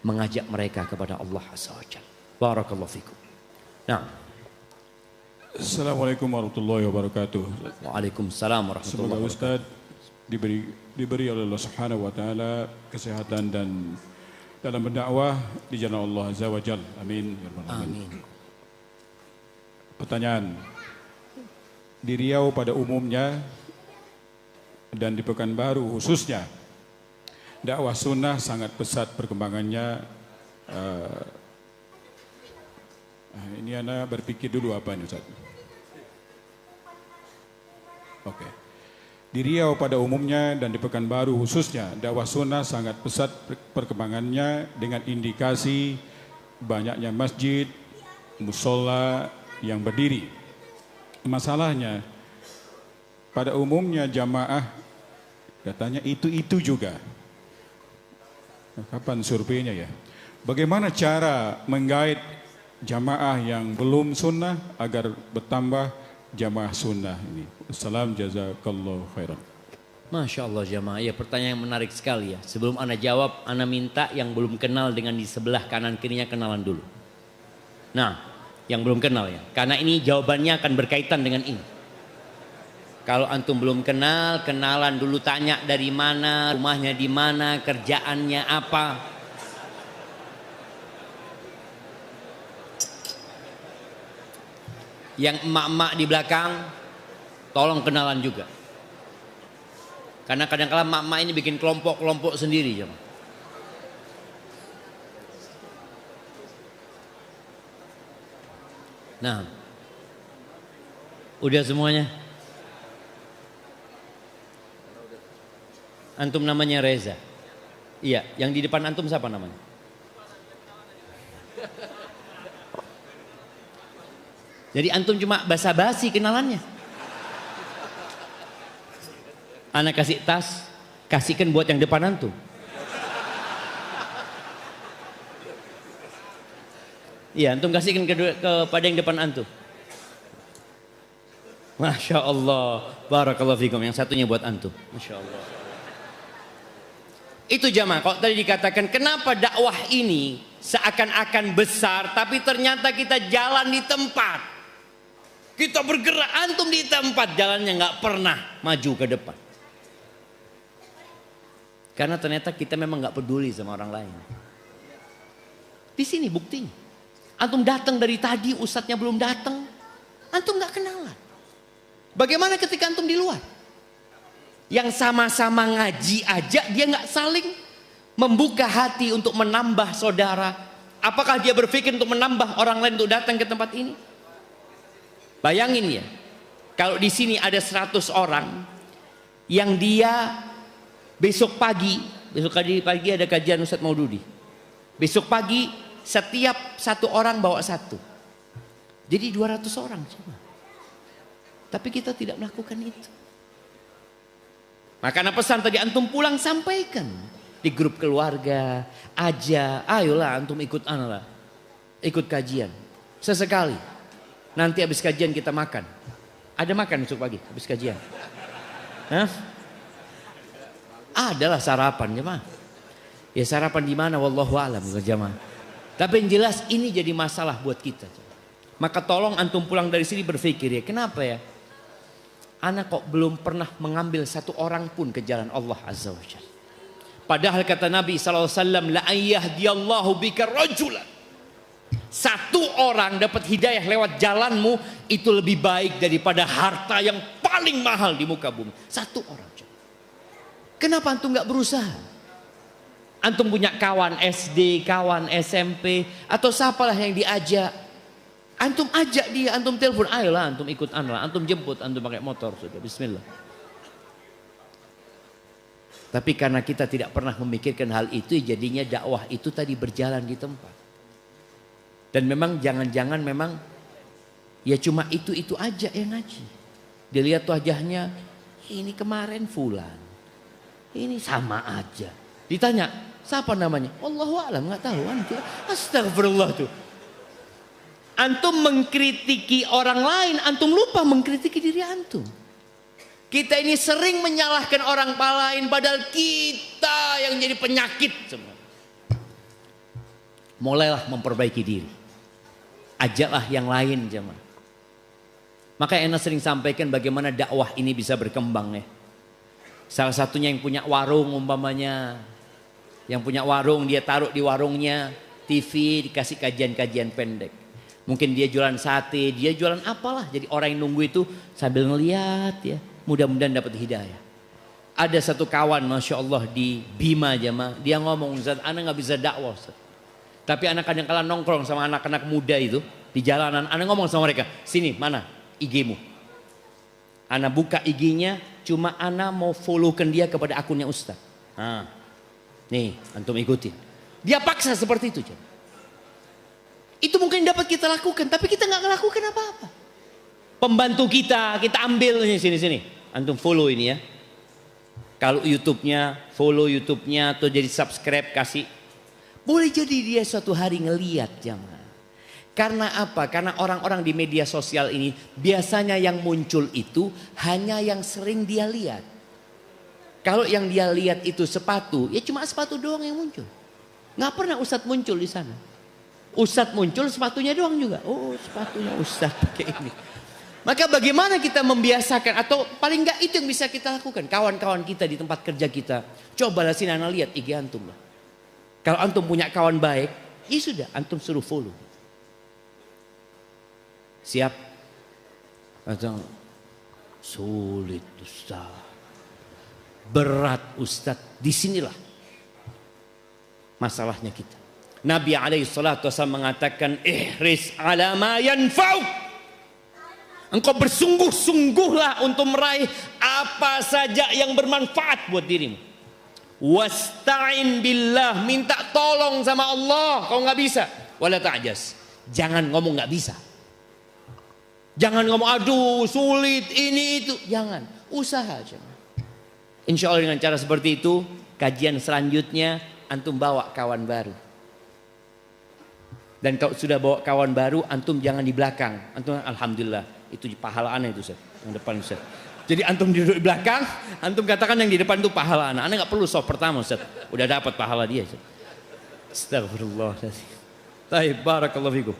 mengajak mereka kepada Allah Azza wa Jalla. Barakallahu fikum. Nah, Assalamualaikum warahmatullahi wabarakatuh. Waalaikumsalam Semoga warahmatullahi wabarakatuh. Ustaz diberi oleh Allah Subhanahu wa taala kesehatan dan dalam berdakwah di jalan Allah Azza wa Jalla. Amin ya rabbal alamin. Amin. Pertanyaan. Di Riau pada umumnya dan di Pekanbaru khususnya, dakwah sunnah sangat pesat perkembangannya. Ini Anda berpikir dulu apa ini Ustaz? Oke. Di Riau pada umumnya dan di Pekanbaru khususnya, dakwah sunnah sangat pesat perkembangannya dengan indikasi banyaknya masjid, musola yang berdiri. Masalahnya, pada umumnya jamaah katanya itu juga. Kapan surveinya ya? Bagaimana cara menggait jamaah yang belum sunnah agar bertambah jamaah sunnah ini? Assalam jazakallahu khairan. Masya Allah jamaah, ya pertanyaan yang menarik sekali ya. Sebelum Anda jawab, Anda minta yang belum kenal dengan di sebelah kanan kirinya kenalan dulu. Nah, yang belum kenal ya, karena ini jawabannya akan berkaitan dengan ini. Kalau antum belum kenal, kenalan dulu, tanya dari mana, rumahnya di mana, kerjaannya apa. Yang emak-emak di belakang, tolong kenalan juga. Karena kadang-kadang emak-emak ini bikin kelompok-kelompok sendiri. Jemaah. Nah, udah semuanya? Antum namanya Reza. Iya, yang di depan antum siapa namanya? Jadi antum cuma basa-basi kenalannya. Anak kasih tas, kasihkan buat yang depan antum. Iya, antum kasihkan kepada yang depan antum. Masya Allah, barakallahu fikum. Yang satunya buat antum. Masya Allah. Itu jamaah, kalau tadi dikatakan kenapa dakwah ini seakan-akan besar, tapi ternyata kita jalan di tempat. Kita bergerak, antum di tempat, jalannya nggak pernah maju ke depan. Karena ternyata kita memang nggak peduli sama orang lain. Di sini buktinya. Antum datang dari tadi, ustadznya belum datang. Antum nggak kenalan. Bagaimana ketika antum di luar? Yang sama-sama ngaji aja dia nggak saling membuka hati untuk menambah saudara. Apakah dia berpikir untuk menambah orang lain untuk datang ke tempat ini? Bayangin ya, kalau di sini ada 100 orang yang dia besok pagi ada kajian Ustadz Maududi. Besok pagi setiap satu orang bawa satu. Jadi 200 orang cuma. Tapi kita tidak melakukan itu. Makanya pesan tadi antum pulang sampaikan di grup keluarga aja, ayolah antum ikut lah, ikut kajian sesekali. Nanti habis kajian kita makan. Ada makan besok pagi habis kajian? Hah? Adalah sarapan jemaah. Ya sarapan di mana? Wallahu a'lam jemaah. Tapi yang jelas ini jadi masalah buat kita. Maka tolong antum pulang dari sini berpikir ya, kenapa ya? Anak kok belum pernah mengambil satu orang pun ke jalan Allah Azza wa Jalla. Padahal kata Nabi SAW, la ayyahdiyallahu bika rajulan. Satu orang dapat hidayah lewat jalanmu itu lebih baik daripada harta yang paling mahal di muka bumi. Satu orang. Kenapa antum nggak berusaha? Antum punya kawan SD, kawan SMP, atau siapalah yang diajak. Antum ajak dia, antum telepon, ayolah antum ikut anlah, antum jemput, antum pakai motor, sudah bismillah. Tapi karena kita tidak pernah memikirkan hal itu, jadinya dakwah itu tadi berjalan di tempat. Dan memang jangan-jangan memang ya cuma itu aja yang ngaji. Dilihat wajahnya, ini kemarin fulan, ini sama aja. Ditanya, siapa namanya? Allahu a'lam, nggak tahu. Astagfirullah tuh. Antum mengkritiki orang lain, antum lupa mengkritiki diri antum. Kita ini sering menyalahkan orang lain, padahal kita yang jadi penyakit semua. Mulailah memperbaiki diri. Ajaklah yang lain jemaah. Maka Ana sering sampaikan bagaimana dakwah ini bisa berkembang ya. Salah satunya yang punya warung umpamanya. Yang punya warung dia taruh di warungnya TV, dikasih kajian-kajian pendek. Mungkin dia jualan sate, dia jualan apalah. Jadi orang yang nunggu itu sambil ngeliat ya. Mudah-mudahan dapat hidayah. Ada satu kawan Masya Allah di Bima jemaah. Dia ngomong, Ustaz, Ana gak bisa dakwah Ustaz. Tapi anak kadang-kala nongkrong sama anak-anak muda itu di jalanan. Ana ngomong sama mereka, sini mana IG-mu. Ana buka IG-nya, cuma Ana mau followkan dia kepada akunnya Ustaz. Nah, nih antum ikutin. Dia paksa seperti itu. Itu mungkin dapat kita lakukan, tapi kita nggak melakukan apa-apa. Pembantu kita ambil sini. Antum follow ini ya. Kalau YouTube-nya, follow YouTube-nya atau jadi subscribe kasih. Boleh jadi dia suatu hari ngeliat jamaah. Karena apa? Karena orang-orang di media sosial ini biasanya yang muncul itu hanya yang sering dia lihat. Kalau yang dia lihat itu sepatu, ya cuma sepatu doang yang muncul. Nggak pernah Ustadz muncul di sana. Ustadz muncul sepatunya doang juga. Oh, sepatunya Ustadz pakai ini. Maka bagaimana kita membiasakan atau paling nggak itu yang bisa kita lakukan. Kawan-kawan kita di tempat kerja kita, cobalah sini Ana lihat IG antum lah. Kalau antum punya kawan baik, ya sudah antum suruh follow. Siap? Atau sulit Ustaz. Berat Ustaz. Disinilah masalahnya kita. Nabi SAW mengatakan, ihris ala ma yanfa'uk. Engkau bersungguh-sungguhlah untuk meraih apa saja yang bermanfaat buat dirimu. Wasta'in billah, minta tolong sama Allah. Kalau nggak bisa, wala ta'jas. Jangan ngomong nggak bisa. Jangan ngomong aduh sulit ini itu. Jangan, usaha aja. Insya Allah dengan cara seperti itu, kajian selanjutnya antum bawa kawan baru. Dan kalau sudah bawa kawan baru, antum jangan di belakang. Antum alhamdulillah. Itu pahala ana itu Ustaz, yang depan Ustaz. Jadi antum duduk di belakang, antum katakan yang di depan itu pahala ana. Ana enggak perlu soft pertama Ustaz, udah dapat pahala dia Ustaz. Astagfirullah. Baik, barakallahu fikum.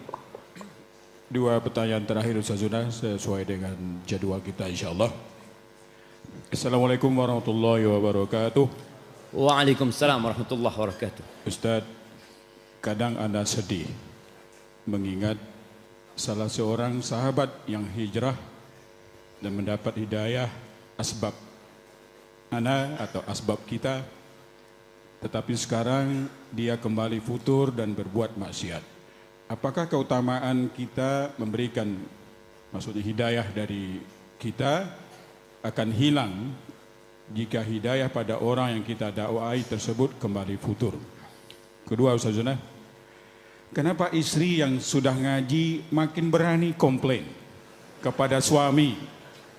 Dua pertanyaan terakhir Ustaz Zuna sesuai dengan jadwal kita insyaallah. Assalamualaikum warahmatullahi wabarakatuh. Waalaikumsalam warahmatullahi wabarakatuh. Ustaz, kadang Anda sedih mengingat salah seorang sahabat yang hijrah dan mendapat hidayah asbab ana atau asbab kita, tetapi sekarang dia kembali futur dan berbuat maksiat. Apakah keutamaan kita memberikan, maksudnya hidayah dari kita akan hilang jika hidayah pada orang yang kita dakwai tersebut kembali futur? Kedua Ustaz Zuna, kenapa istri yang sudah ngaji makin berani komplain kepada suami?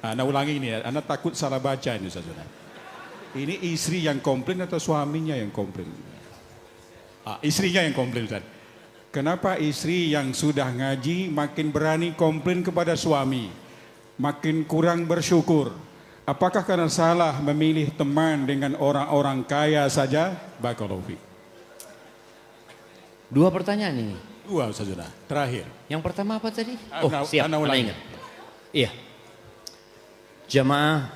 Ana ulangi ini ya, Ana takut salah baca ini Ustaz Zuna. Ini istri yang komplain atau suaminya yang komplain? Istrinya yang komplain Ustaz. Kenapa istri yang sudah ngaji makin berani komplain kepada suami? Makin kurang bersyukur. Apakah karena salah memilih teman dengan orang-orang kaya saja? Barakallahu fiik. Dua pertanyaan ini. Dua Ustaz Zuna, terakhir. Yang pertama apa tadi? Ana ulangi. Ingat. Iya. Jamaah,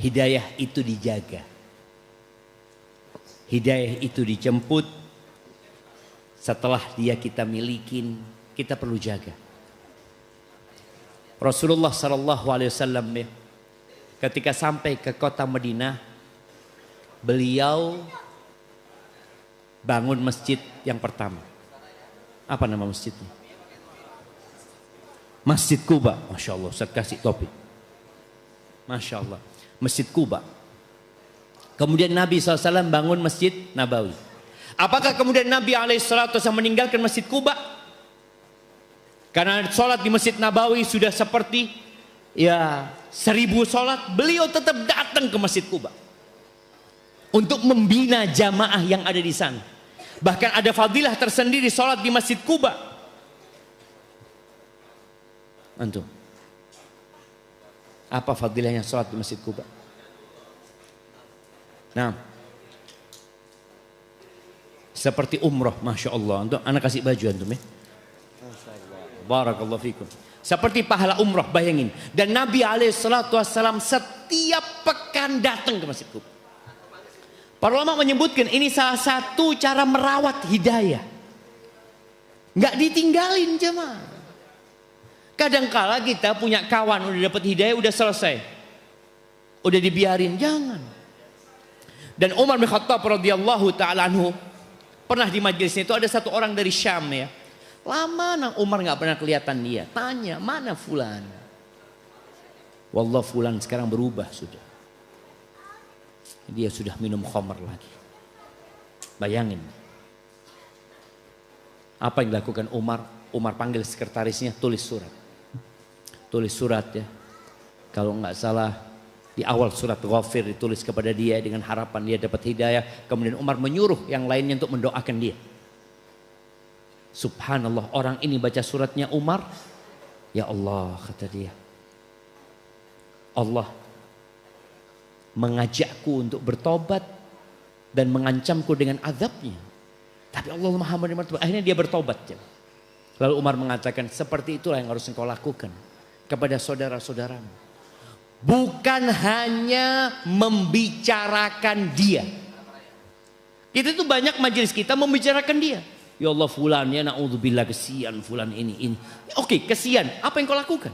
hidayah itu dijaga. Hidayah itu dijemput. Setelah dia kita milikin, kita perlu jaga. Rasulullah SAW ketika sampai ke kota Madinah, beliau bangun masjid yang pertama. Apa nama masjidnya? Masjid Kuba. Masya Allah, Ustaz kasih topik. Masya Allah, Masjid Kuba. Kemudian Nabi SAW bangun Masjid Nabawi. Apakah kemudian Nabi SAW meninggalkan Masjid Kuba? Karena sholat di Masjid Nabawi sudah seperti 1000 sholat, beliau tetap datang ke Masjid Kuba untuk membina jamaah yang ada di sana. Bahkan ada fadilah tersendiri sholat di Masjid Kuba. Antum, apa fadilahnya sholat di Masjid Kuba? Nah, seperti umroh, masya Allah. Untuk anak kasih baju antum ya. Barakallahu fikum. Seperti pahala umroh, bayangin. Dan Nabi SAW setiap pekan datang ke Masjid Kuba. Para ulama menyebutkan ini salah satu cara merawat hidayah. Nggak ditinggalin jemaah. Kadangkala kita punya kawan udah dapat hidayah, udah selesai, udah dibiarin, jangan. Dan Umar bin Khattab radhiyallahu taala anhu pernah di majelisnya itu ada satu orang dari Syam ya. Lama nang Umar nggak pernah kelihatan dia. Tanya, mana fulan? Wallah fulan sekarang berubah sudah. Dia sudah minum khamar lagi. Bayangin. Apa yang dilakukan Umar? Umar panggil sekretarisnya, tulis surat. Tulis surat ya. Kalau nggak salah di awal surat Ghafir ditulis kepada dia dengan harapan dia dapat hidayah. Kemudian Umar menyuruh yang lainnya untuk mendoakan dia. Subhanallah, orang ini baca suratnya Umar, ya Allah kata dia, Allah mengajakku untuk bertobat dan mengancamku dengan azabnya. Tapi Allah Maha menerima tobat. Akhirnya dia bertobat. Ya. Lalu Umar mengatakan, seperti itulah yang harus engkau lakukan kepada saudara-saudaramu. Bukan hanya membicarakan dia. Kita itu banyak majelis kita membicarakan dia. Ya Allah fulan ya na'udzubillah, kesian fulan ini. Oke, kesian. Apa yang kau lakukan?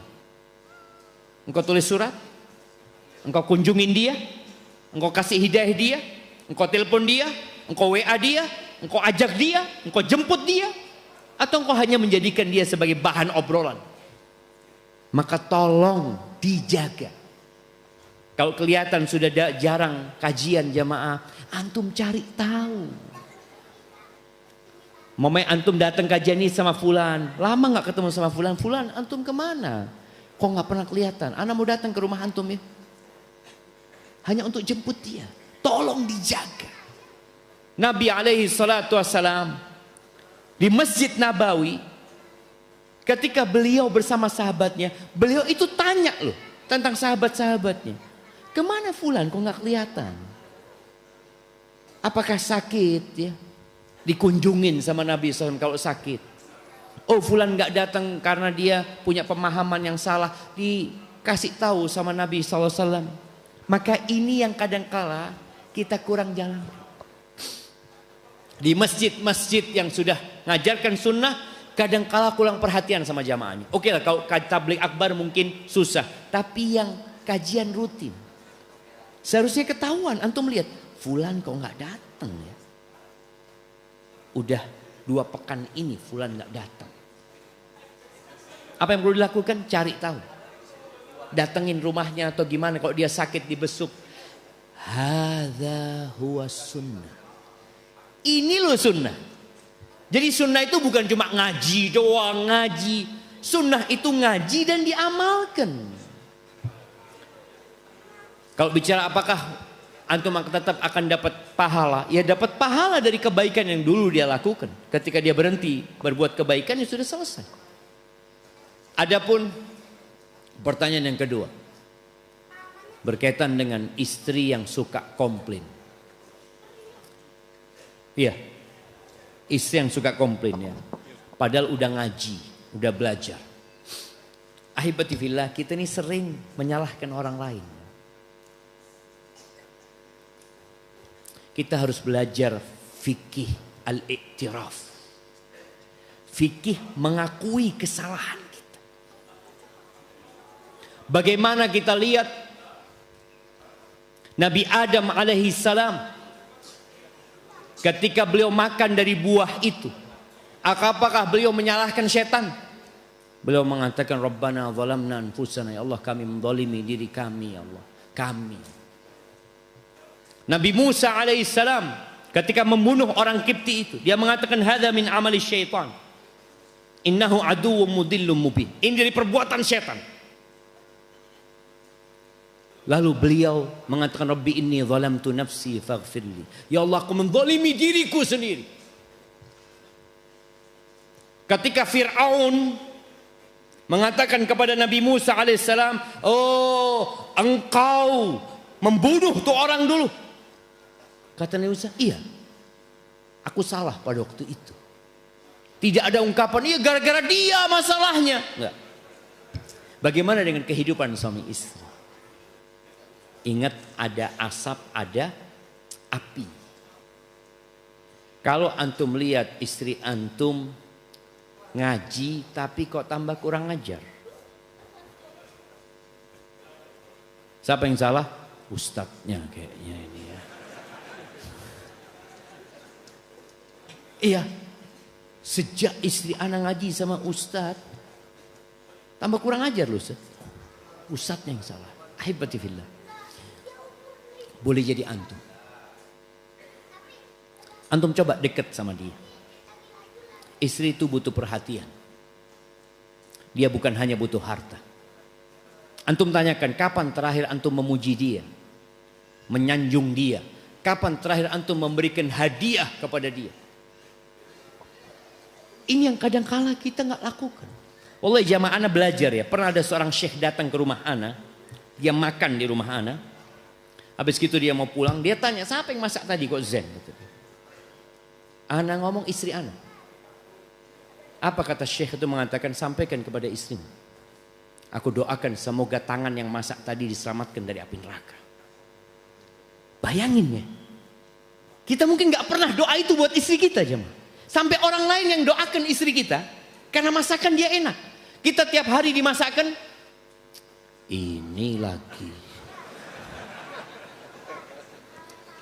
Engkau tulis surat? Engkau kunjungin dia? Engkau kasih hidayah dia? Engkau telepon dia? Engkau WA dia? Engkau ajak dia? Engkau jemput dia? Atau engkau hanya menjadikan dia sebagai bahan obrolan? Maka tolong dijaga. Kalau kelihatan sudah jarang kajian jamaah, antum cari tahu. Momenya antum datang kajian ini sama fulan, lama nggak ketemu sama fulan, fulan antum kemana? Kok nggak pernah kelihatan? Ana mau datang ke rumah antum ya, hanya untuk jemput dia. Tolong dijaga. Nabi alaihi salatu wassalam di Masjid Nabawi, ketika beliau bersama sahabatnya, beliau itu tanya loh tentang sahabat-sahabatnya. Kemana fulan kok nggak kelihatan? Apakah sakit ya? Dikunjungin sama Nabi SAW kalau sakit. Oh fulan nggak datang karena dia punya pemahaman yang salah. Dikasih tahu sama Nabi SAW. Maka ini yang kadangkala kita kurang jalan. Di masjid-masjid yang sudah ngajarkan sunnah, kadangkala kurang perhatian sama jamaahnya. Oke lah kalau tabligh akbar mungkin susah. Tapi yang kajian rutin. Seharusnya ketahuan. Antum lihat, fulan kok nggak datang ya. Udah 2 pekan ini fulan nggak datang. Apa yang perlu dilakukan? Cari tahu. Datengin rumahnya atau gimana. Kalau dia sakit dibesuk. Hadza huwa sunnah. Ini loh sunnah. Jadi sunnah itu bukan cuma ngaji doang, ngaji. Sunnah itu ngaji dan diamalkan. Kalau bicara apakah antum tetap akan dapat pahala? Ya dapat pahala dari kebaikan yang dulu dia lakukan. Ketika dia berhenti berbuat kebaikan ya sudah selesai. Adapun pertanyaan yang kedua. Berkaitan dengan istri yang suka komplain. Iya. Istri yang suka komplain ya. Padahal udah ngaji, udah belajar. Ahibati fillah, kita ini sering menyalahkan orang lain. Kita harus belajar fikih al-i'tiraf. Fikih mengakui kesalahan kita. Bagaimana kita lihat Nabi Adam alaihi salam ketika beliau makan dari buah itu, apakah beliau menyalahkan setan? Beliau mengatakan, Rabbana zalamna anfusana, ya Allah kami menzalimi diri kami, ya Allah, kami. Nabi Musa alaihissalam ketika membunuh orang Kipti itu, dia mengatakan hadza min amali syaitan. Innahu aduwwum mudillum mubin. Ini dari perbuatan setan. Lalu beliau mengatakan, Rabbi inni zalamtu nafsi faghfirli. Ya Allah, aku menzalimi diriku sendiri. Ketika Fir'aun mengatakan kepada Nabi Musa alaihissalam, oh engkau membunuh tuh orang dulu. Kata Nabi Musa, iya, aku salah pada waktu itu. Tidak ada ungkapan, iya gara-gara dia masalahnya. Enggak. Bagaimana dengan kehidupan suami istri? Ingat, ada asap, ada api. Kalau antum lihat istri antum ngaji tapi kok tambah kurang ajar, siapa yang salah? Ustadznya kayaknya ini ya. Iya, sejak istri anak ngaji sama ustadz tambah kurang ajar loh. Ustadznya yang salah. Ahibati fillah. Boleh jadi antum. Antum coba deket sama dia. Istri itu butuh perhatian. Dia bukan hanya butuh harta. Antum tanyakan, kapan terakhir antum memuji dia, menyanjung dia? Kapan terakhir antum memberikan hadiah kepada dia? Ini yang kadang-kala kita nggak lakukan. Wallahi jamaah ana belajar ya. Pernah ada seorang syekh datang ke rumah ana. Dia makan di rumah ana. Habis itu dia mau pulang. Dia tanya, siapa yang masak tadi kok zen? Ana ngomong istri ana. Apa kata syekh itu? Mengatakan, sampaikan kepada istrimu, aku doakan semoga tangan yang masak tadi diselamatkan dari api neraka. Bayangin ya. Kita mungkin nggak pernah doa itu buat istri kita jemaah. Sampai orang lain yang doakan istri kita karena masakan dia enak. Kita tiap hari dimasakkan, ini lagi.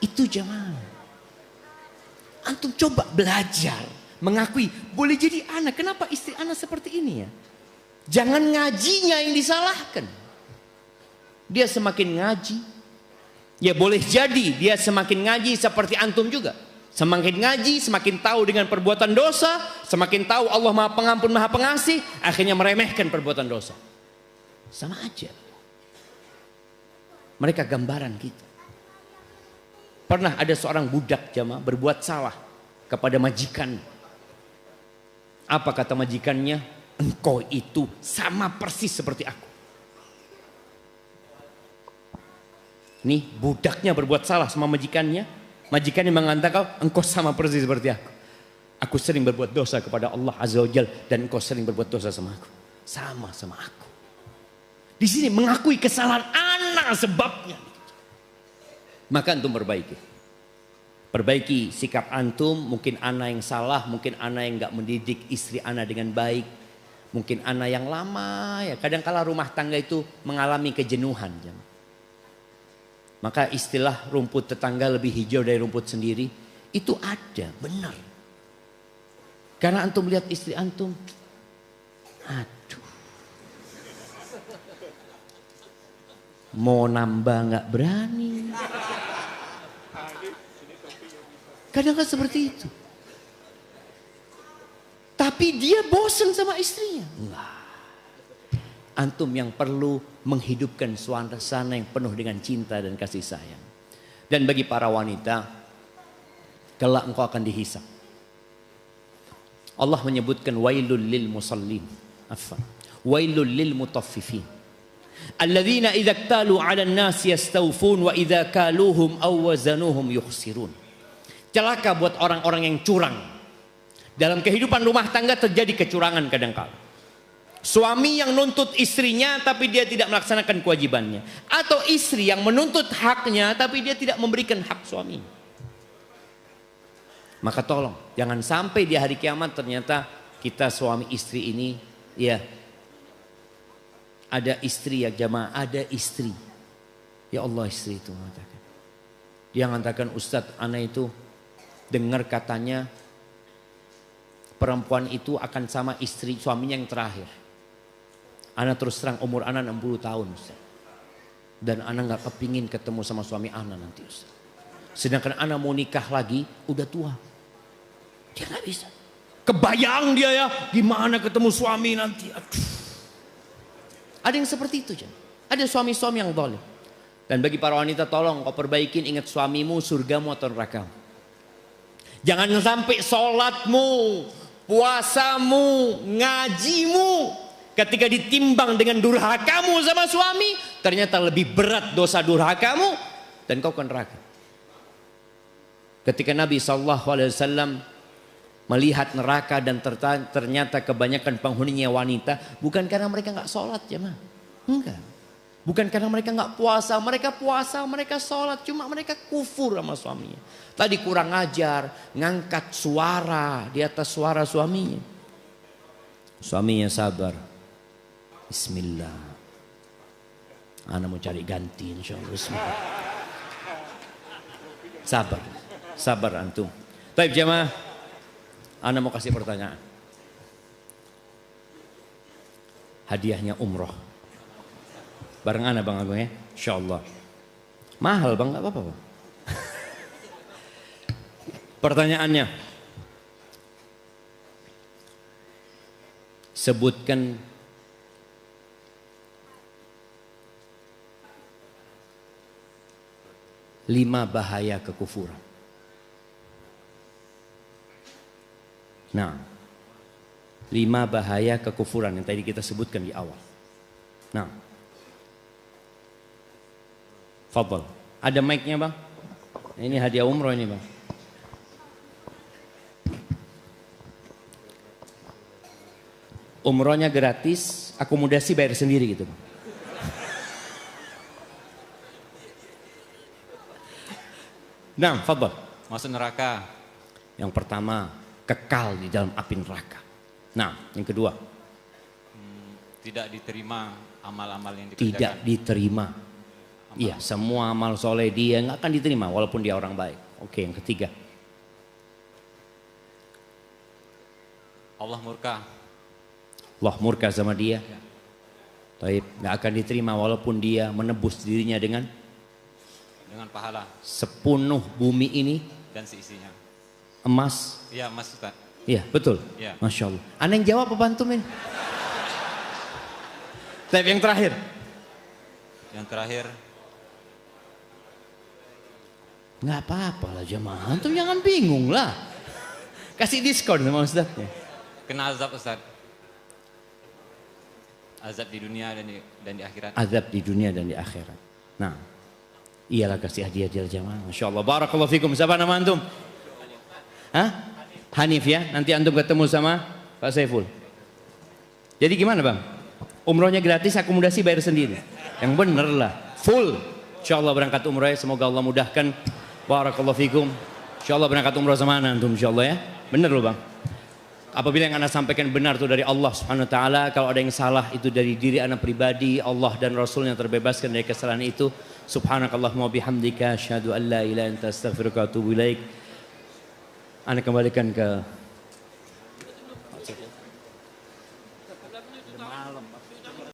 Itu jemaah. Antum coba belajar mengakui, boleh jadi anak. Kenapa istri anak seperti ini ya? Jangan ngajinya yang disalahkan. Dia semakin ngaji, ya boleh jadi dia semakin ngaji seperti antum juga. Semakin ngaji, semakin tahu dengan perbuatan dosa, semakin tahu Allah Maha Pengampun, Maha Pengasih, akhirnya meremehkan perbuatan dosa. Sama aja. Mereka gambaran kita. Pernah ada seorang budak jamaah berbuat salah kepada majikan. Apa kata majikannya? Engkau itu sama persis seperti aku. Nih budaknya berbuat salah sama majikannya. Majikannya mengatakan, engkau sama persis seperti aku. Aku sering berbuat dosa kepada Allah Azza wa Jalla dan engkau sering berbuat dosa sama aku. Sama aku. Di sini mengakui kesalahan anak sebabnya. Maka antum perbaiki. Perbaiki sikap antum. Mungkin anak yang salah, mungkin anak yang enggak mendidik istri anak dengan baik. Mungkin anak yang lama ya. Kadang-kala rumah tangga itu mengalami kejenuhan. Maka istilah rumput tetangga lebih hijau dari rumput sendiri. Itu ada, benar. Karena antum lihat istri antum. Aduh. Mau nambah gak berani. Kadang-kadang seperti itu. Tapi dia bosan sama istrinya. Enggak. Antum yang perlu menghidupkan suasana yang penuh dengan cinta dan kasih sayang. Dan bagi para wanita, kelak engkau akan dihisab. Allah menyebutkan wailul lil musallin. Wailul lil mutaffifin. Alladzina idza iktalu 'alan nas yastawfun wa idza kaluhum aw wazanuhum yukhsirun. Celaka buat orang-orang yang curang. Dalam kehidupan rumah tangga terjadi kecurangan kadang-kala. Suami yang nuntut istrinya tapi dia tidak melaksanakan kewajibannya. Atau istri yang menuntut haknya tapi dia tidak memberikan hak suami. Maka tolong jangan sampai di hari kiamat ternyata kita suami istri ini ya ada istri ya jamaah, ada istri. Ya Allah istri itu mengatakan. Dia mengatakan Ustadz anak itu dengar katanya perempuan itu akan sama istri suaminya yang terakhir. Ana terus terang umur ana 60 tahun Ustaz. Dan ana nggak kepingin ketemu sama suami ana nanti Ustaz. Sedangkan ana mau nikah lagi udah tua. Dia nggak bisa. Kebayang dia ya gimana ketemu suami nanti. Aduh. Ada yang seperti itu Jan. Ada suami-suami yang zalim. Dan bagi para wanita tolong kau perbaikin, ingat suamimu surgamu atau nerakamu. Jangan sampai sholatmu, puasamu, ngajimu ketika ditimbang dengan durhakamu sama suami ternyata lebih berat dosa durhakamu dan kau ke neraka. Ketika Nabi SAW melihat neraka dan ternyata kebanyakan penghuninya wanita, bukan karena mereka nggak sholat jemaah, enggak. Bukan karena mereka nggak puasa, mereka sholat, cuma mereka kufur sama suaminya. Tadi kurang ajar, ngangkat suara di atas suara suaminya. Suaminya sabar. Bismillah. Ana mau cari ganti insyaallah. Bismillah. Sabar, sabar antum. Baik jemaah, ana mau kasih pertanyaan. Hadiahnya umroh. Bareng ana Bang Agung ya, insyaallah. Mahal Bang, nggak apa-apa Bang. Pertanyaannya, sebutkan 5 bahaya kekufuran. Nah, 5 bahaya kekufuran yang tadi kita sebutkan di awal. Nah, fadhal. Ada mic-nya Bang? Ini hadiah umroh ini Bang. Umrohnya gratis, akomodasi bayar sendiri gitu Bang. Nah, fadhal. Masuk neraka. Yang pertama, kekal di dalam api neraka. Nah, yang kedua, Tidak diterima amal-amal yang tidak dikerjakan. diterima. Iya, semua amal soleh dia nggak akan diterima walaupun dia orang baik. Oke, yang ketiga, Allah murka. Allah murka sama dia. Taib, nggak akan diterima walaupun dia menebus dirinya dengan Pahala sepenuh bumi ini dan seisinya. emas. Iya Mas Ustaz. Iya, betul. Iya. Masya Allah. Aneh yang jawab apa antum ini? Taib, yang terakhir. Yang terakhir, Nggak apa-apa lah jemaah. Antum jangan bingung lah. Kasih diskon sama ustadznya. kena azab Ustaz. Azab di dunia dan di akhirat. Azab di dunia dan di akhirat. Nah, iyalah kasih hadiah jemaah. Masya Allah. Barakallahu fikum. Siapa nama antum? Hah? Hanif ya. Nanti antum ketemu sama Pak Saiful. Jadi gimana Bang? Umrohnya gratis, akomodasi bayar sendiri. Yang bener lah. Full. Insya Allah berangkat umroh ya. Semoga Allah mudahkan. Barakallahu fikum. Insya Allah berangkat umroh sama antum insya Allah ya. Bener loh Bang. Apabila yang anda sampaikan benar itu dari Allah Subhanahu wa taala, kalau ada yang salah itu dari diri anda pribadi, Allah dan Rasulnya terbebaskan dari kesalahan itu. Subhanakallahumma bihamdika asyhadu an la ilaha illa anta astaghfiruka wa atubu ilaik. Anda kembalikan ke